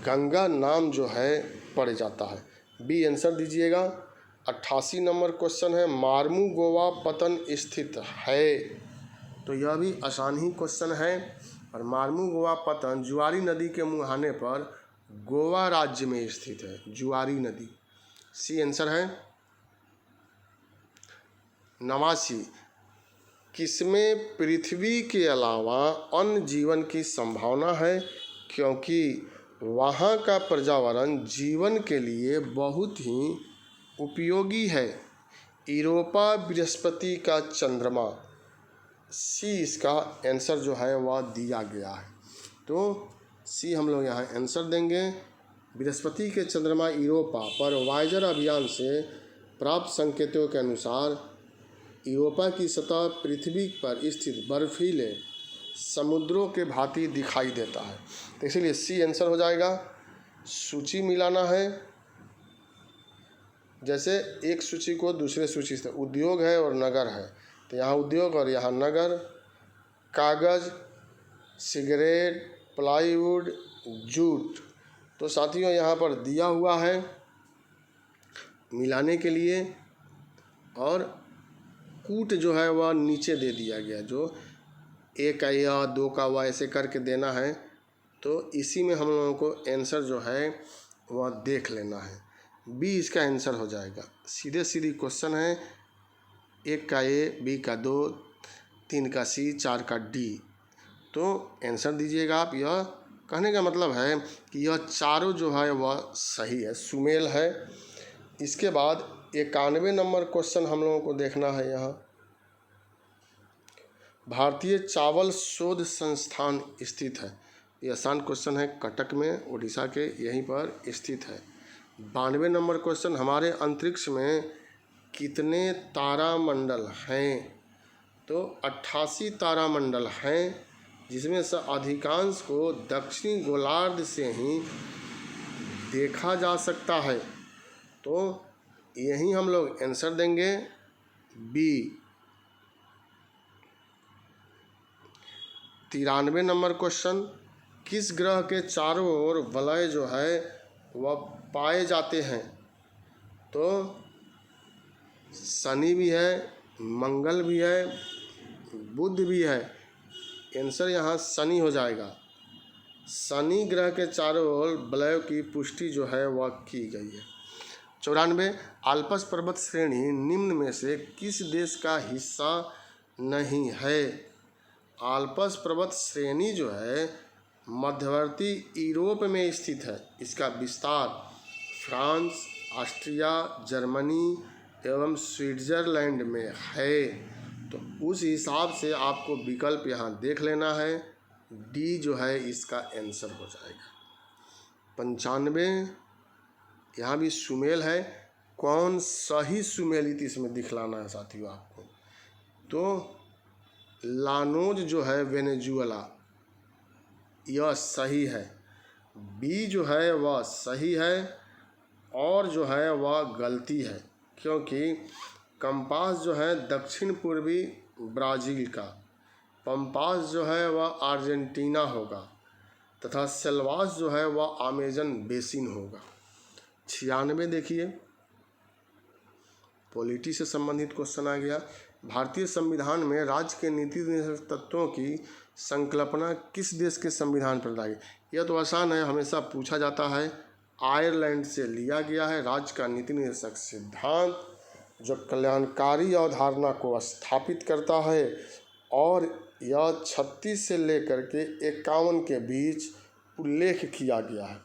गंगा नाम जो है पड़ जाता है। बी आंसर दीजिएगा। 88 नंबर क्वेश्चन है, मार्मू गोवा पतन स्थित है? तो यह भी आसान ही क्वेश्चन है। और मार्मू गोवा पतन जुआरी नदी के मुहाने पर गोवा राज्य में स्थित है, जुआरी नदी। सी आंसर है। 89, किसमें पृथ्वी के अलावा अन्य जीवन की संभावना है क्योंकि वहाँ का पर्यावरण जीवन के लिए बहुत ही उपयोगी है? यूरोपा बृहस्पति का चंद्रमा। सी इसका आंसर जो है वह दिया गया है। तो सी हम लोग यहाँ आंसर देंगे। बृहस्पति के चंद्रमा यूरोपा पर वायेजर अभियान से प्राप्त संकेतों के अनुसार यूरोपा की सतह पृथ्वी पर स्थित बर्फीले समुद्रों के भांति दिखाई देता है। तो इसीलिए सी आंसर हो जाएगा। सूची मिलाना है, जैसे एक सूची को दूसरे सूची से, उद्योग है और नगर है, तो यहाँ उद्योग और यहाँ नगर। कागज़, सिगरेट, प्लाईवुड, जूट। तो साथियों यहाँ पर दिया हुआ है मिलाने के लिए, और कूट जो है वह नीचे दे दिया गया, जो एक का या दो का वह ऐसे करके देना है। तो इसी में हम लोगों को आंसर जो है वह देख लेना है। बी इसका आंसर हो जाएगा। सीधे सीधी क्वेश्चन है, एक का ए, बी का दो, तीन का सी, चार का डी। तो आंसर दीजिएगा आप। यह कहने का मतलब है कि यह चारों जो है वह सही है, सुमेल है। इसके बाद 91 नंबर क्वेश्चन हम लोगों को देखना है। यहाँ भारतीय चावल शोध संस्थान स्थित है। ये आसान क्वेश्चन है, कटक में, उड़ीसा के यहीं पर स्थित है। 92 नंबर क्वेश्चन, हमारे अंतरिक्ष में कितने तारामंडल हैं? तो 88 तारामंडल हैं, जिसमें से अधिकांश को दक्षिणी गोलार्ध से ही देखा जा सकता है। तो यही हम लोग आंसर देंगे, बी। 93 नंबर क्वेश्चन, किस ग्रह के चारों ओर वलय जो है वह पाए जाते हैं? तो शनि भी है, मंगल भी है, बुध भी है। आंसर यहाँ शनि हो जाएगा। शनि ग्रह के चारों ओर वलयों की पुष्टि जो है वह की गई है। 94, आल्प्स पर्वत श्रेणी निम्न में से किस देश का हिस्सा नहीं है? आल्प्स पर्वत श्रेणी जो है मध्यवर्ती यूरोप में स्थित है। इसका विस्तार फ्रांस, ऑस्ट्रिया, जर्मनी एवं स्विट्जरलैंड में है। तो उस हिसाब से आपको विकल्प यहाँ देख लेना है। डी जो है इसका आंसर हो जाएगा। 95, यहाँ भी सुमेल है। कौन सही सुमेलित इसमें दिखलाना है साथियों आपको? तो लानोज जो है वेनेजुएला, यह सही है। बी जो है वह सही है, और जो है वह गलती है, क्योंकि कंपास जो है दक्षिण पूर्वी ब्राज़ील का, पंपास जो है वह अर्जेंटीना होगा, तथा सेल्वास जो है वह अमेजन बेसिन होगा। 96 देखिए, पॉलिटी से संबंधित क्वेश्चन आ गया। भारतीय संविधान में राज्य के नीति निर्देशक तत्वों की संकल्पना किस देश के संविधान पर लाई? यह तो आसान है, हमेशा पूछा जाता है। आयरलैंड से लिया गया है राज्य का नीति निर्देशक सिद्धांत, जो कल्याणकारी अवधारणा को स्थापित करता है, और यह 36 से लेकर के 51 के बीच उल्लेख किया गया है।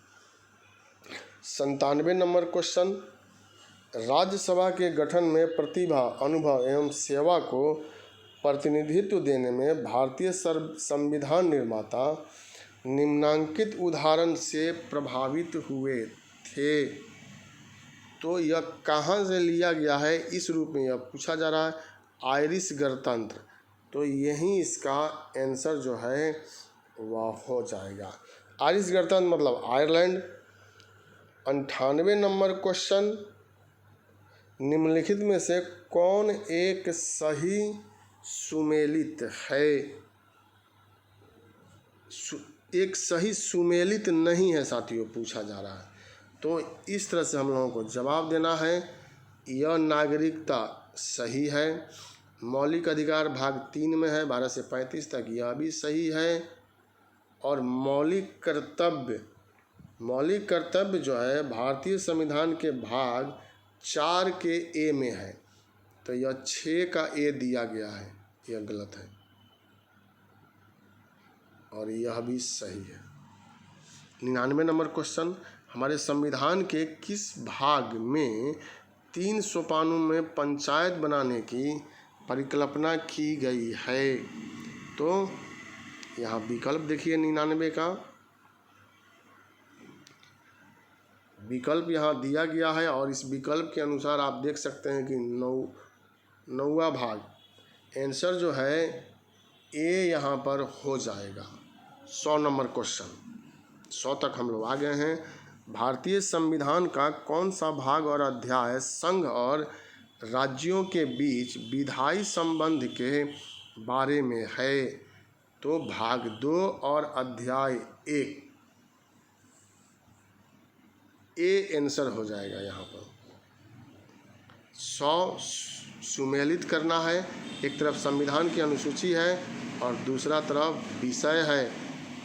97 नंबर क्वेश्चन, राज्यसभा के गठन में प्रतिभा, अनुभव एवं सेवा को प्रतिनिधित्व देने में भारतीय संविधान निर्माता निम्नांकित उदाहरण से प्रभावित हुए थे। तो यह कहाँ से लिया गया है, इस रूप में यह पूछा जा रहा है। आयरिश गणतंत्र, तो यही इसका आंसर जो है वह हो जाएगा। आयरिश गणतंत्र मतलब आयरलैंड। 98 नंबर क्वेश्चन, निम्नलिखित में से कौन एक सही सुमेलित है? एक सही सुमेलित नहीं है साथियों, पूछा जा रहा है। तो इस तरह से हम लोगों को जवाब देना है। यह नागरिकता सही है। मौलिक अधिकार भाग 3 में है 12 से 35 तक, यह भी सही है। और मौलिक कर्तव्य जो है भारतीय संविधान के भाग 4 के ए में है, तो यह 6 का ए दिया गया है, यह गलत है, और यह भी सही है। 99 नंबर क्वेश्चन, हमारे संविधान के किस भाग में 3 सोपानों में पंचायत बनाने की परिकल्पना की गई है। तो यहाँ विकल्प देखिए 99 का विकल्प यहाँ दिया गया है और इस विकल्प के अनुसार आप देख सकते हैं कि 9वां भाग आंसर जो है ए यहाँ पर हो जाएगा। 100 नंबर क्वेश्चन, 100 तक हम लोग आ गए हैं। भारतीय संविधान का कौन सा भाग और अध्याय संघ और राज्यों के बीच विधायी संबंध के बारे में है? तो भाग 2 और अध्याय 1 ए आंसर हो जाएगा। यहाँ पर 100 सुमेलित करना है। एक तरफ संविधान की अनुसूची है और दूसरा तरफ विषय है,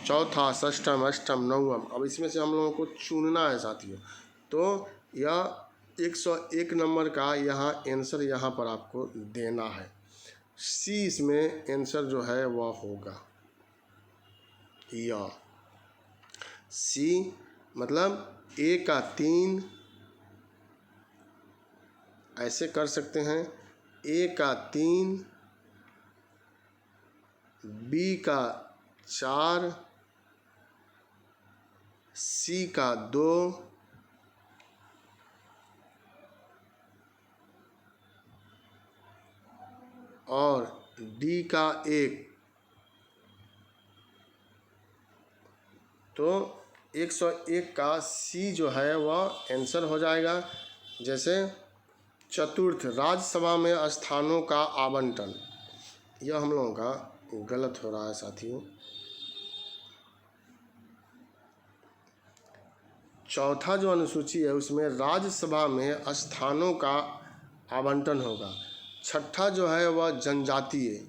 चौथा, षष्ठम, अष्टम, नवम। अब इसमें से हम लोगों को चुनना है साथियों। तो यह 101 नंबर का यहाँ आंसर यहाँ पर आपको देना है। सी इसमें आंसर जो है वह होगा। यह सी मतलब ए का 3 ऐसे कर सकते हैं, ए का 3, बी का 4, सी का 2 और डी का 1। तो 101 का सी जो है वह आंसर हो जाएगा। जैसे चतुर्थ, राज्यसभा में स्थानों का आवंटन, यह हम लोगों का गलत हो रहा है साथियों। चौथा जो अनुसूची है उसमें राज्यसभा में स्थानों का आवंटन होगा। छठा जो है वह जनजातीय,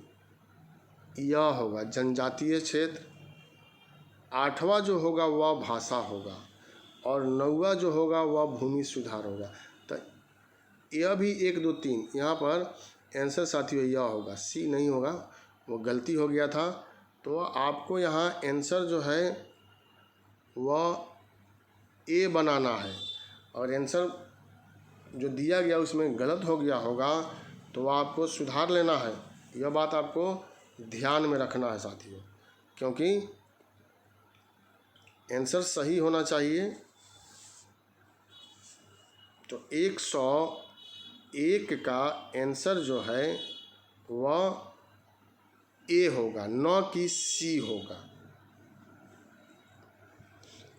यह होगा जनजातीय क्षेत्र। 8वां जो होगा वह भाषा होगा और 9वां जो होगा वह भूमि सुधार होगा। तो यह भी 1, 2, 3 यहाँ पर आंसर साथियों यह होगा, सी नहीं होगा, वो गलती हो गया था। तो आपको यहाँ आंसर जो है वह ए बनाना है और आंसर जो दिया गया उसमें गलत हो गया होगा तो आपको सुधार लेना है। यह बात आपको ध्यान में रखना है साथियों, क्योंकि आंसर सही होना चाहिए। तो 101 का आंसर जो है वह ए होगा, न कि सी होगा।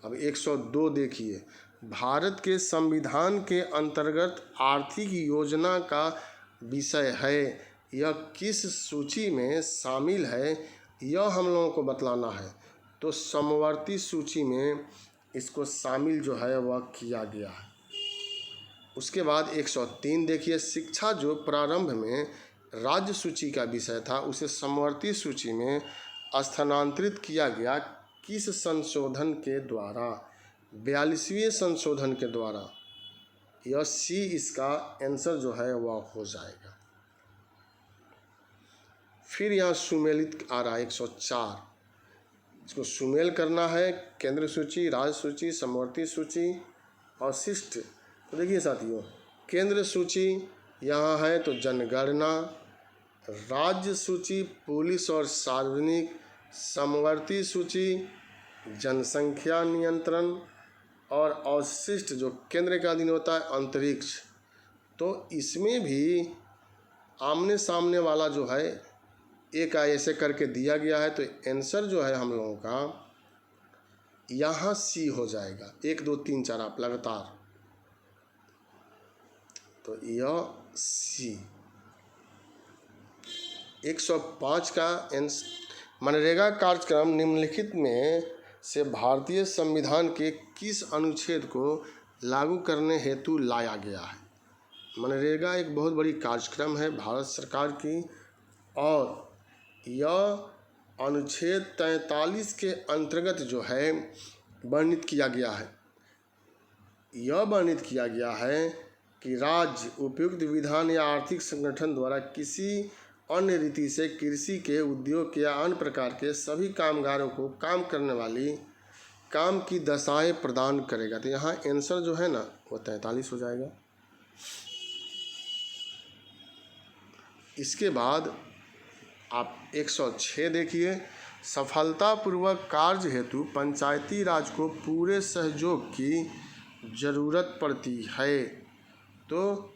अब 102 देखिए, भारत के संविधान के अंतर्गत आर्थिक योजना का विषय है, यह किस सूची में शामिल है, यह हम लोगों को बतलाना है। तो समवर्ती सूची में इसको शामिल जो है वह किया गया है। उसके बाद 103 देखिए, शिक्षा जो प्रारंभ में राज्य सूची का विषय था उसे समवर्ती सूची में स्थानांतरित किया गया किस संशोधन के द्वारा? 42वें संशोधन के द्वारा। यह सी इसका आंसर जो है वह हो जाएगा। फिर यहाँ सुमेलित आ रहा है 104, इसको सुमेल करना है, केंद्र सूची, राज्य सूची, समवर्ती सूची और शिष्ट। तो देखिए साथियों, केंद्र सूची यहाँ है तो जनगणना, राज्य सूची पुलिस और सार्वजनिक, समवर्ती सूची जनसंख्या नियंत्रण और अवशिष्ट जो केंद्र का अधीन होता है अंतरिक्ष। तो इसमें भी आमने सामने वाला जो है एक ऐसे करके दिया गया है, तो आंसर जो है हम लोगों का यहाँ सी हो जाएगा। 1, 2, 3, 4 आप लगातार, तो यह सी। 105 का मनरेगा कार्यक्रम निम्नलिखित में से भारतीय संविधान के किस अनुच्छेद को लागू करने हेतु लाया गया है? मनरेगा एक बहुत बड़ी कार्यक्रम है भारत सरकार की और यह अनुच्छेद 43 के अंतर्गत जो है वर्णित किया गया है। यह वर्णित किया गया है कि राज्य उपयुक्त विधान या आर्थिक संगठन द्वारा किसी अन्य रीति से कृषि के, उद्योग के या अन्य प्रकार के सभी कामगारों को काम करने वाली काम की दशाएं प्रदान करेगा। तो यहाँ आंसर जो है ना वो 43 हो जाएगा। इसके बाद आप 106 देखिए, सफलतापूर्वक कार्य हेतु पंचायती राज को पूरे सहयोग की ज़रूरत पड़ती है। तो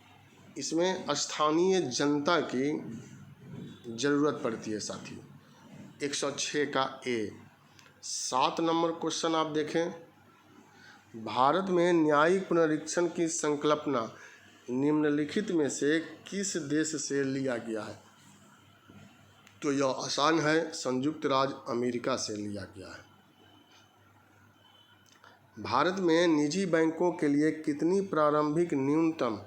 इसमें स्थानीय जनता की ज़रूरत पड़ती है साथियों। 106 का ए। 7 नंबर क्वेश्चन आप देखें, भारत में न्यायिक पुनरीक्षण की संकल्पना निम्नलिखित में से किस देश से लिया गया है? तो यह आसान है, संयुक्त राज्य अमेरिका से लिया गया है। भारत में निजी बैंकों के लिए कितनी प्रारंभिक न्यूनतम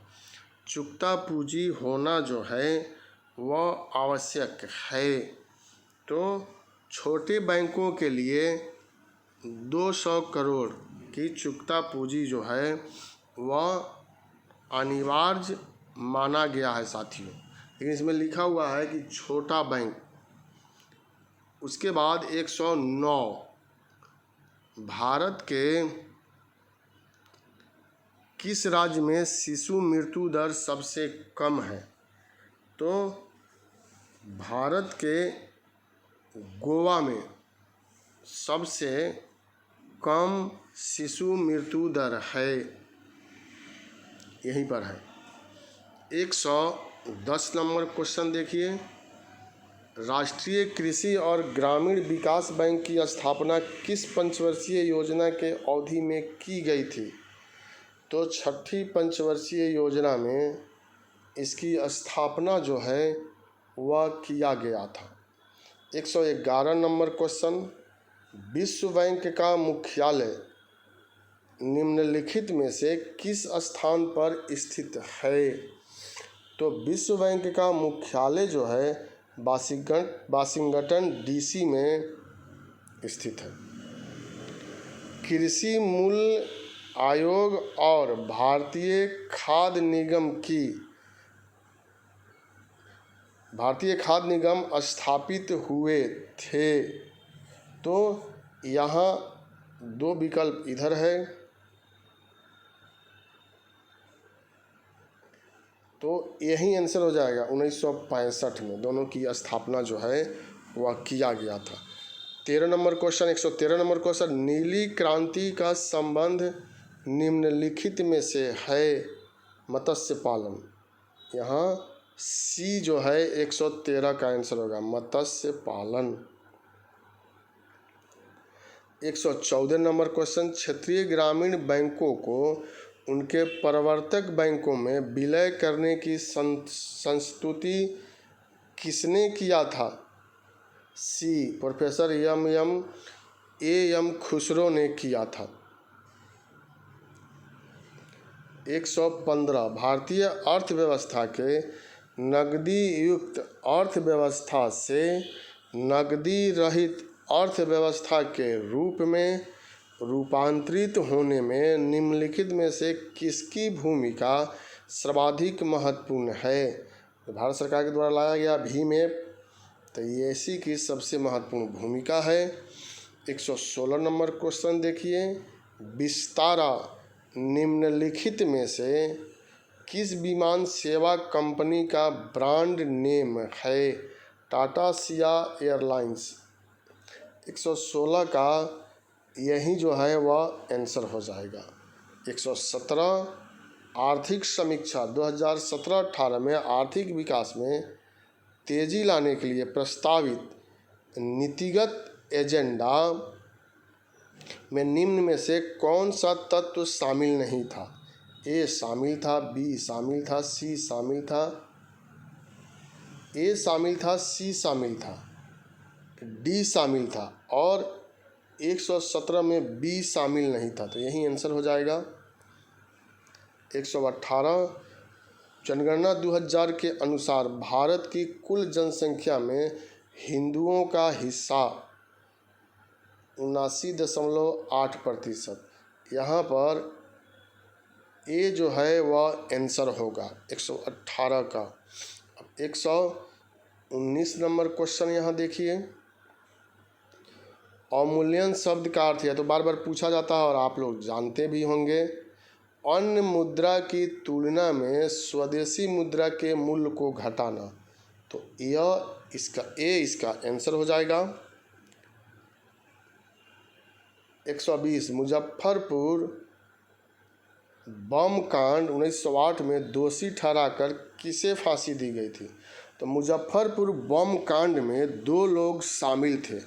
चुकता पूंजी होना जो है वह आवश्यक है? तो छोटे बैंकों के लिए 200 करोड़ की चुकता पूंजी जो है वह अनिवार्य माना गया है साथियों, लेकिन इसमें लिखा हुआ है कि छोटा बैंक। उसके बाद 109, भारत के किस राज्य में शिशु मृत्यु दर सबसे कम है? तो भारत के गोवा में सबसे कम शिशु मृत्यु दर है, यहीं पर है। 110 नंबर क्वेश्चन देखिए, राष्ट्रीय कृषि और ग्रामीण विकास बैंक की स्थापना किस पंचवर्षीय योजना के अवधि में की गई थी? तो छठी पंचवर्षीय योजना में इसकी स्थापना जो है वह किया गया था। 111 नंबर क्वेश्चन, विश्व बैंक का मुख्यालय निम्नलिखित में से किस स्थान पर स्थित है? तो विश्व बैंक का मुख्यालय जो है वाशिंगटन डीसी में स्थित है। कृषि मूल्य आयोग और भारतीय खाद्य निगम स्थापित हुए थे। तो यहाँ 2 विकल्प इधर है, तो यही आंसर हो जाएगा। 1965 में दोनों की स्थापना जो है वह किया गया था। 13 नंबर क्वेश्चन, 113 नंबर क्वेश्चन, नीली क्रांति का संबंध निम्नलिखित में से है? मत्स्य पालन। यहाँ सी जो है 113 का आंसर होगा, मत्स्य पालन। 114 नंबर क्वेश्चन, क्षेत्रीय ग्रामीण बैंकों को उनके प्रवर्तक बैंकों में विलय करने की संस्तुति किसने किया था? सी प्रोफेसर एम खुसरो ने किया था। 115, भारतीय अर्थव्यवस्था के नकदी युक्त अर्थव्यवस्था से नकदी रहित अर्थव्यवस्था के रूप में रूपांतरित होने में निम्नलिखित में से किसकी भूमिका सर्वाधिक महत्वपूर्ण है? तो भारत सरकार के द्वारा लाया गया भीम ऐप, तो ये इसी की सबसे महत्वपूर्ण भूमिका है। 116 नंबर क्वेश्चन देखिए, विस्तारा निम्नलिखित में से किस विमान सेवा कंपनी का ब्रांड नेम है? टाटा सिया एयरलाइंस। 116 का यही जो है वह आंसर हो जाएगा। 117, आर्थिक समीक्षा 2017-18 में आर्थिक विकास में तेजी लाने के लिए प्रस्तावित नीतिगत एजेंडा में निम्न में से कौन सा तत्व शामिल नहीं था? ए शामिल था, बी शामिल था, सी शामिल था, ए शामिल था, सी शामिल था, डी शामिल था और 117 में बी शामिल नहीं था, तो यही आंसर हो जाएगा। 118, जनगणना 2000 के अनुसार भारत की कुल जनसंख्या में हिंदुओं का हिस्सा 79.8%। यहाँ पर ए जो है वह आंसर होगा 118 का। 119 नंबर क्वेश्चन यहाँ देखिए, अवमूल्यन शब्द का अर्थ है, तो बार बार पूछा जाता है और आप लोग जानते भी होंगे। अन्य मुद्रा की तुलना में स्वदेशी मुद्रा के मूल्य को घटाना, तो यह इसका आंसर हो जाएगा। 120 मुजफ्फरपुर बम कांड 1908 में दोषी ठहराकर किसे फांसी दी गई थी? तो मुजफ्फरपुर बम कांड में 2 लोग शामिल थे,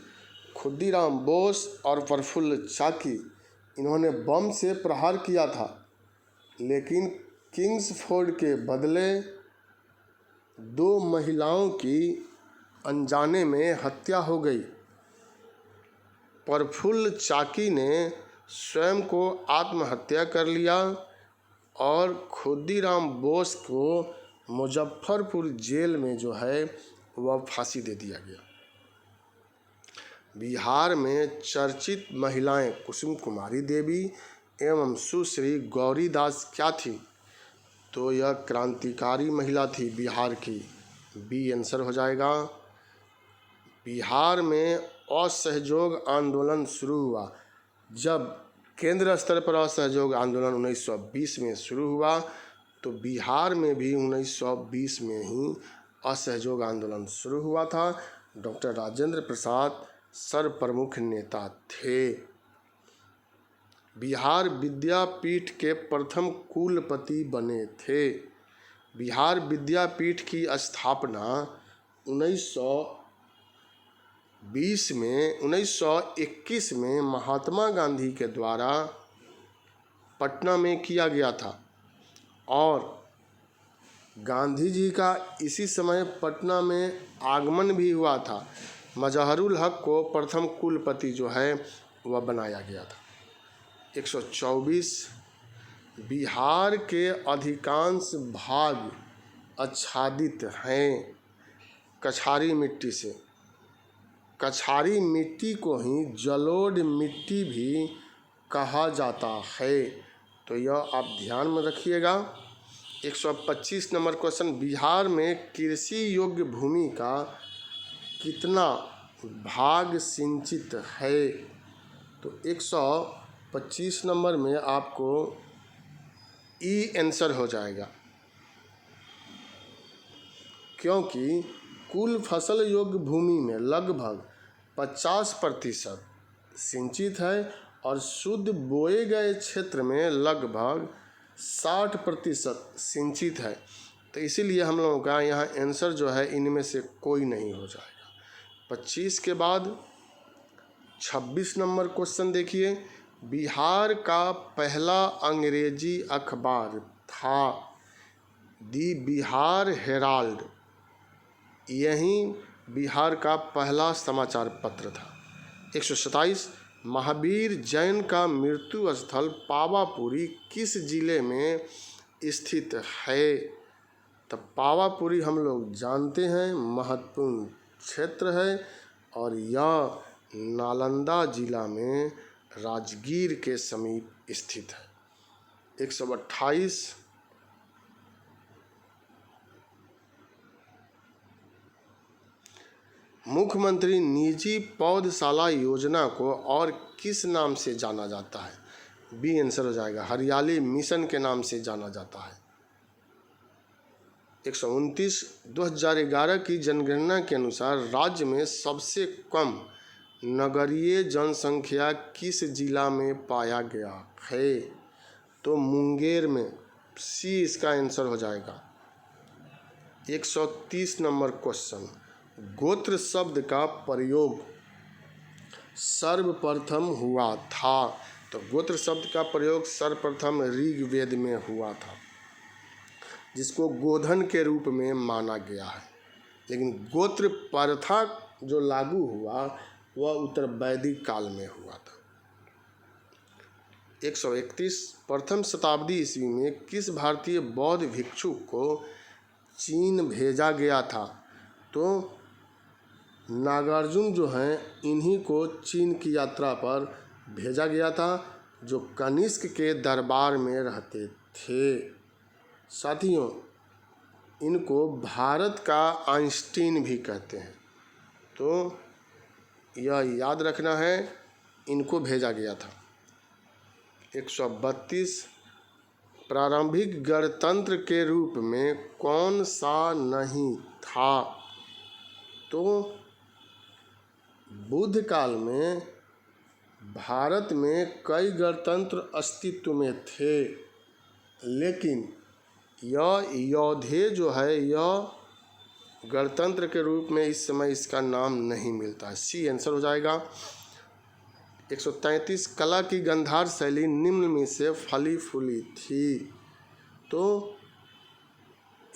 खुदीराम बोस और प्रफुल्ल चाकी। इन्होंने बम से प्रहार किया था, लेकिन किंग्सफोर्ड के बदले 2 महिलाओं की अनजाने में हत्या हो गई। प्रफुल्ल चाकी ने स्वयं को आत्महत्या कर लिया और खुदीराम बोस को मुजफ्फरपुर जेल में जो है वह फांसी दे दिया गया। बिहार में चर्चित महिलाएं कुसुम कुमारी देवी एवं सुश्री गौरीदास क्या थी? तो यह क्रांतिकारी महिला थी बिहार की। बी आंसर हो जाएगा। बिहार में असहयोग आंदोलन शुरू हुआ। जब केंद्र स्तर पर असहयोग आंदोलन 1920 में शुरू हुआ, तो बिहार में भी 1920 में ही असहयोग आंदोलन शुरू हुआ था। डॉक्टर राजेंद्र प्रसाद सर्वप्रमुख नेता थे। बिहार विद्यापीठ के प्रथम कुलपति बने थे। बिहार विद्यापीठ की स्थापना 1921 में महात्मा गांधी के द्वारा पटना में किया गया था और गांधी जी का इसी समय पटना में आगमन भी हुआ था। मजहरुल हक को प्रथम कुलपति जो है वह बनाया गया था। 124 बिहार के अधिकांश भाग आच्छादित हैं कछारी मिट्टी से। कछारी मिट्टी को ही जलोढ़ मिट्टी भी कहा जाता है, तो यह आप ध्यान में रखिएगा। 125 नंबर क्वेश्चन, बिहार में कृषि योग्य भूमि का कितना भाग सिंचित है? तो 125 नंबर में आपको ई आंसर हो जाएगा, क्योंकि कुल फसल योग्य भूमि में लगभग 50% सिंचित है और शुद्ध बोए गए क्षेत्र में लगभग 60% सिंचित है। तो इसीलिए हम लोगों का यहाँ आंसर जो है इनमें से कोई नहीं हो जाएगा। 25 के बाद 26 नंबर क्वेश्चन देखिए, बिहार का पहला अंग्रेजी अखबार था दी बिहार हेराल्ड। यही बिहार का पहला समाचार पत्र था। 127 महावीर जैन का मृत्यु स्थल पावापुरी किस जिले में स्थित है? तो पावापुरी हम लोग जानते हैं महत्वपूर्ण क्षेत्र है और यह नालंदा जिला में राजगीर के समीप स्थित है। 128 मुख्यमंत्री निजी पौधशाला योजना को और किस नाम से जाना जाता है? बी आंसर हो जाएगा, हरियाली मिशन के नाम से जाना जाता है। 129 2011 की जनगणना के अनुसार राज्य में सबसे कम नगरीय जनसंख्या किस जिला में पाया गया है? तो मुंगेर में। सी इसका आंसर हो जाएगा। 130 नंबर क्वेश्चन, गोत्र शब्द का प्रयोग सर्वप्रथम हुआ था? तो गोत्र शब्द का प्रयोग सर्वप्रथम ऋग्वेद में हुआ था, जिसको गोधन के रूप में माना गया है। लेकिन गोत्र प्रथा जो लागू हुआ वह उत्तर वैदिक काल में हुआ था। 131 प्रथम शताब्दी ईस्वी में किस भारतीय बौद्ध भिक्षु को चीन भेजा गया था? तो नागार्जुन जो हैं इन्हीं को चीन की यात्रा पर भेजा गया था, जो कनिष्क के दरबार में रहते थे। साथियों, इनको भारत का आइंस्टीन भी कहते हैं, तो यह याद रखना है, इनको भेजा गया था। 132 प्रारंभिक गणतंत्र के रूप में कौन सा नहीं था? तो बुद्ध काल में भारत में कई गणतंत्र अस्तित्व में थे, लेकिन यह योधे जो है यह गणतंत्र के रूप में इस समय इसका नाम नहीं मिलता है। सी आंसर हो जाएगा। 133 कला की गंधार शैली निम्न में से फली फूली थी। तो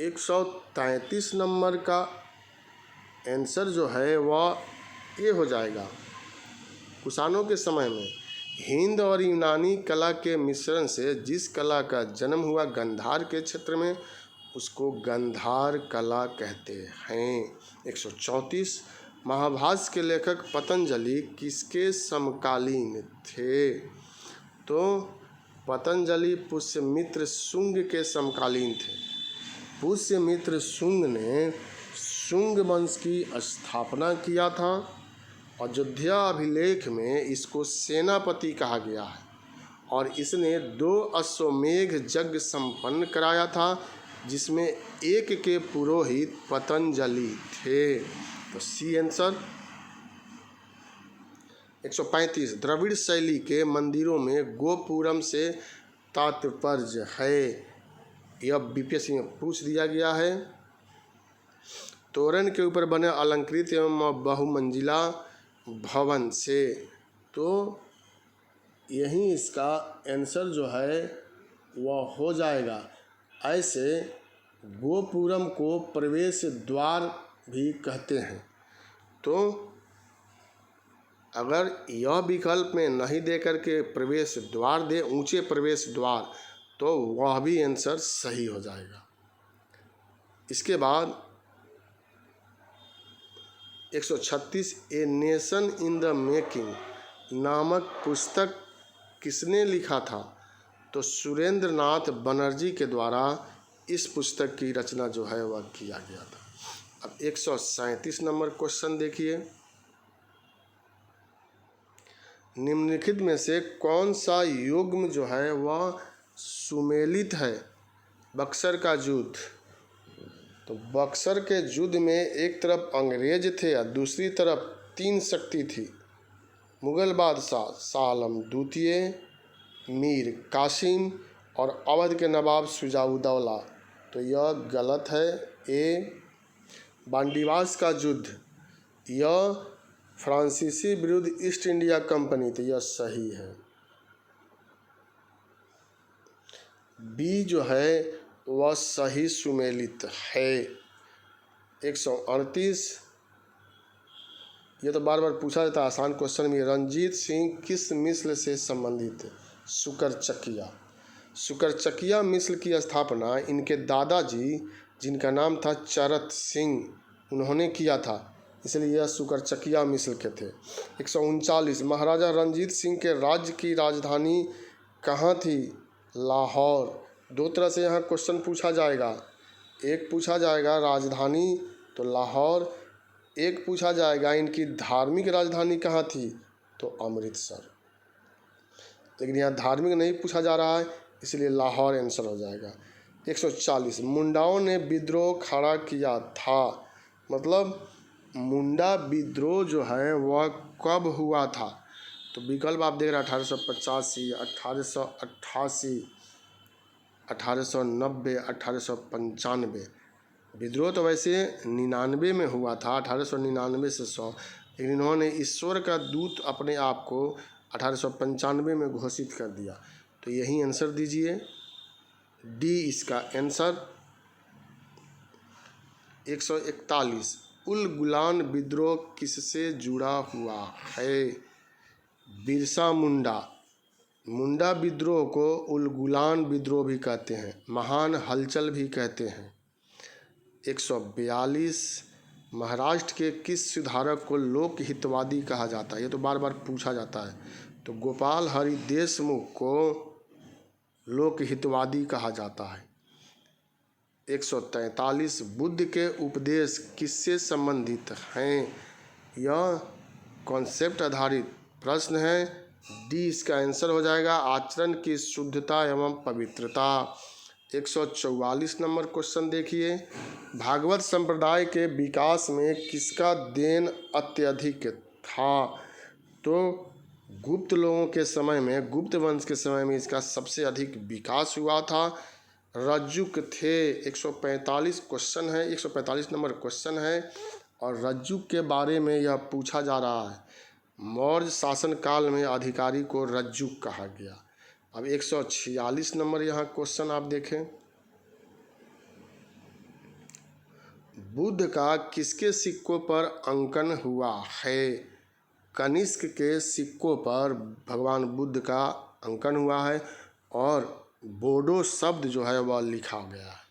133 नंबर का आंसर जो है वह ये हो जाएगा। कुषाणों के समय में हिंद और यूनानी कला के मिश्रण से जिस कला का जन्म हुआ गंधार के क्षेत्र में, उसको गंधार कला कहते हैं। 134 महाभाष्य के लेखक पतंजलि किसके समकालीन थे? तो पतंजलि पुष्यमित्र शुंग के समकालीन थे। पुष्यमित्र शुंग ने शुंग वंश की स्थापना किया था। अयोध्या अभिलेख में इसको सेनापति कहा गया है और इसने 2 अश्वमेध यज्ञ संपन्न कराया था, जिसमें एक के पुरोहित पतंजलि थे। तो सी आंसर। 135 द्रविड़ शैली के मंदिरों में गोपुरम से तात्पर्य है। यह बीपीएससी में पूछ दिया गया है। तोरण के ऊपर बने अलंकृत एवं बहुमंजिला भवन से। तो यही इसका आंसर जो है वह हो जाएगा। ऐसे गोपुरम को प्रवेश द्वार भी कहते हैं। तो अगर यह विकल्प में नहीं दे करके प्रवेश द्वार दे, ऊंचे प्रवेश द्वार, तो वह भी आंसर सही हो जाएगा। इसके बाद 136 a nation in the making नामक पुस्तक किसने लिखा था? तो सुरेंद्र नाथ बनर्जी के द्वारा इस पुस्तक की रचना जो है वह किया गया था। अब 137 नंबर क्वेश्चन देखिए। निम्नलिखित में से कौन सा युग्म जो है वह सुमेलित है? बक्सर का युद्ध। तो बक्सर के युद्ध में एक तरफ अंग्रेज थे और दूसरी तरफ 3 शक्ति थी। मुगल बादशाह शाह आलम द्वितीय, मीर कासिम और अवध के नवाब शुजाउद्दौला। तो यह गलत है। ए बांडीवास का युद्ध, यह फ्रांसीसी विरुद्ध ईस्ट इंडिया कंपनी, तो यह सही है। बी जो है वह सही सुमेलित है। 138 ये तो बार बार पूछा जाता है, आसान क्वेश्चन में। रंजीत सिंह किस मिस्र से संबंधित है? शुकरचकिया। शुकरचकिया मिस्र की स्थापना इनके दादाजी, जिनका नाम था चरत सिंह, उन्होंने किया था, इसलिए यह शुकरचकिया मिस्र के थे। 139 महाराजा रंजीत सिंह के राज्य की राजधानी कहाँ थी? लाहौर। 2 तरह से यहाँ क्वेश्चन पूछा जाएगा। एक पूछा जाएगा राजधानी तो लाहौर, एक पूछा जाएगा इनकी धार्मिक राजधानी कहाँ थी? तो अमृतसर। लेकिन यहाँ धार्मिक नहीं पूछा जा रहा है, इसलिए लाहौर आंसर हो जाएगा। 140 मुंडाओं ने विद्रोह खड़ा किया था। मतलब मुंडा विद्रोह जो है वह कब हुआ था? तो विकल्प आप देख रहे हैं 1885, 1888, 1890, 1895। विद्रोह तो वैसे 99 में हुआ था, 1899 से 100, लेकिन इन्होंने ईश्वर का दूत अपने आप को 1895 में घोषित कर दिया। तो यही आंसर दीजिए, डी इसका आंसर। 141 उल गुलान विद्रोह किससे जुड़ा हुआ है? बिरसा मुंडा। मुंडा विद्रोह को उल गुलान विद्रोह भी कहते हैं, महान हलचल भी कहते हैं। 142 महाराष्ट्र के किस सुधारक को लोक हितवादी कहा जाता है? ये तो बार बार पूछा जाता है। तो गोपाल हरि देशमुख को लोक हितवादी कहा जाता है। 143 बुद्ध के उपदेश किससे संबंधित हैं? यह कॉन्सेप्ट आधारित प्रश्न है। डी इसका आंसर हो जाएगा, आचरण की शुद्धता एवं पवित्रता। 144 नंबर क्वेश्चन देखिए, भागवत संप्रदाय के विकास में किसका देन अत्यधिक था? तो गुप्त लोगों के समय में, गुप्त वंश के समय में इसका सबसे अधिक विकास हुआ था। रज्जुक थे। 145 क्वेश्चन है, 145 नंबर क्वेश्चन है और रज्जुक के बारे में यह पूछा जा रहा है। मौर्य शासनकाल में अधिकारी को रज्जुक कहा गया। अब 146 नंबर यहाँ क्वेश्चन आप देखें, बुद्ध का किसके सिक्कों पर अंकन हुआ है? कनिष्क के सिक्कों पर भगवान बुद्ध का अंकन हुआ है और बोडो शब्द जो है वह लिखा गया है।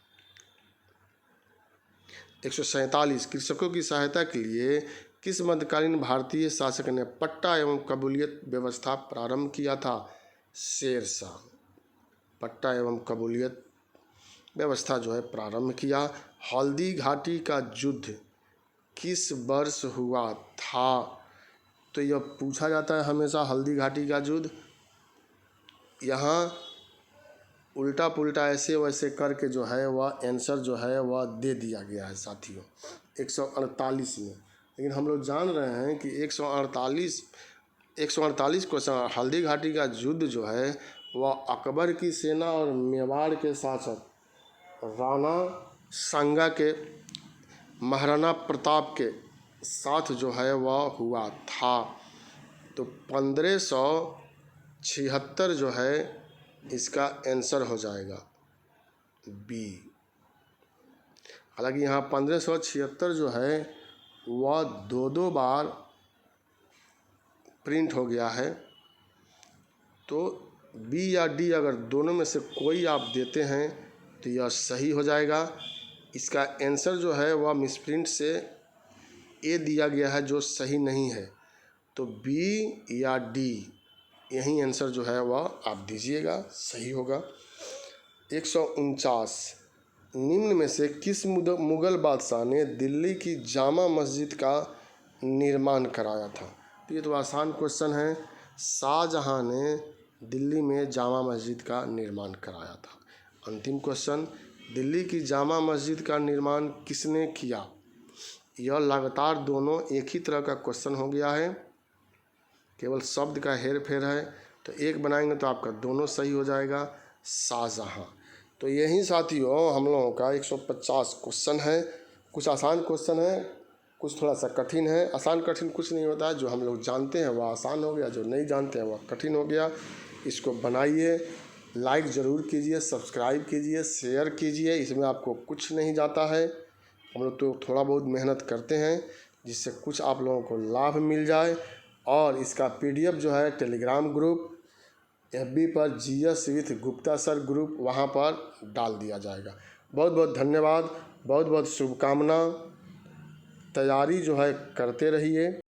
147 कृषकों की सहायता के लिए किस मध्यकालीन भारतीय शासक ने पट्टा एवं कबूलियत व्यवस्था प्रारंभ किया था? शेरशाह। पट्टा एवं कबूलियत व्यवस्था जो है प्रारंभ किया। हल्दी घाटी का युद्ध किस वर्ष हुआ था? तो यह पूछा जाता है हमेशा, हल्दी घाटी का युद्ध। यहाँ उल्टा पुल्टा ऐसे वैसे करके जो है वह आंसर जो है वह दे दिया गया है साथियों 148 में, लेकिन हम लोग जान रहे हैं कि 148 क्वेश्चन, हल्दी घाटी का युद्ध जो है वह अकबर की सेना और मेवाड़ के शासक राणा सांगा के महाराणा प्रताप के साथ जो है वह हुआ था। तो 1576 जो है इसका आंसर हो जाएगा बी। हालांकि यहाँ 1576 जो है वह दो बार प्रिंट हो गया है, तो बी या डी अगर दोनों में से कोई आप देते हैं तो यह सही हो जाएगा। इसका आंसर जो है वह मिसप्रिंट से ए दिया गया है जो सही नहीं है, तो बी या डी यही आंसर जो है वह आप दीजिएगा, सही होगा। 149 निम्न में से किस मुगल बादशाह ने दिल्ली की जामा मस्जिद का निर्माण कराया था? तो ये तो आसान क्वेश्चन है। शाहजहां ने दिल्ली में जामा मस्जिद का निर्माण कराया था। अंतिम क्वेश्चन, दिल्ली की जामा मस्जिद का निर्माण किसने किया? यह लगातार दोनों एक ही तरह का क्वेश्चन हो गया है, केवल शब्द का हेर फेर है। तो एक बनाएंगे तो आपका दोनों सही हो जाएगा, शाहजहां। तो यही साथियों हम लोगों का 150 क्वेश्चन है। कुछ आसान क्वेश्चन है, कुछ थोड़ा सा कठिन है। आसान कठिन कुछ नहीं होता है, जो हम लोग जानते हैं वह आसान हो गया, जो नहीं जानते हैं वह कठिन हो गया। इसको बनाइए, लाइक ज़रूर कीजिए, सब्सक्राइब कीजिए, शेयर कीजिए। इसमें आपको कुछ नहीं जाता है, हम लोग तो थोड़ा बहुत मेहनत करते हैं जिससे कुछ आप लोगों को लाभ मिल जाए। और इसका PDF जो है टेलीग्राम ग्रुप, FB पर GS with Gupta sir group, वहाँ पर डाल दिया जाएगा। बहुत बहुत धन्यवाद, बहुत बहुत शुभकामना। तैयारी जो है करते रहिए।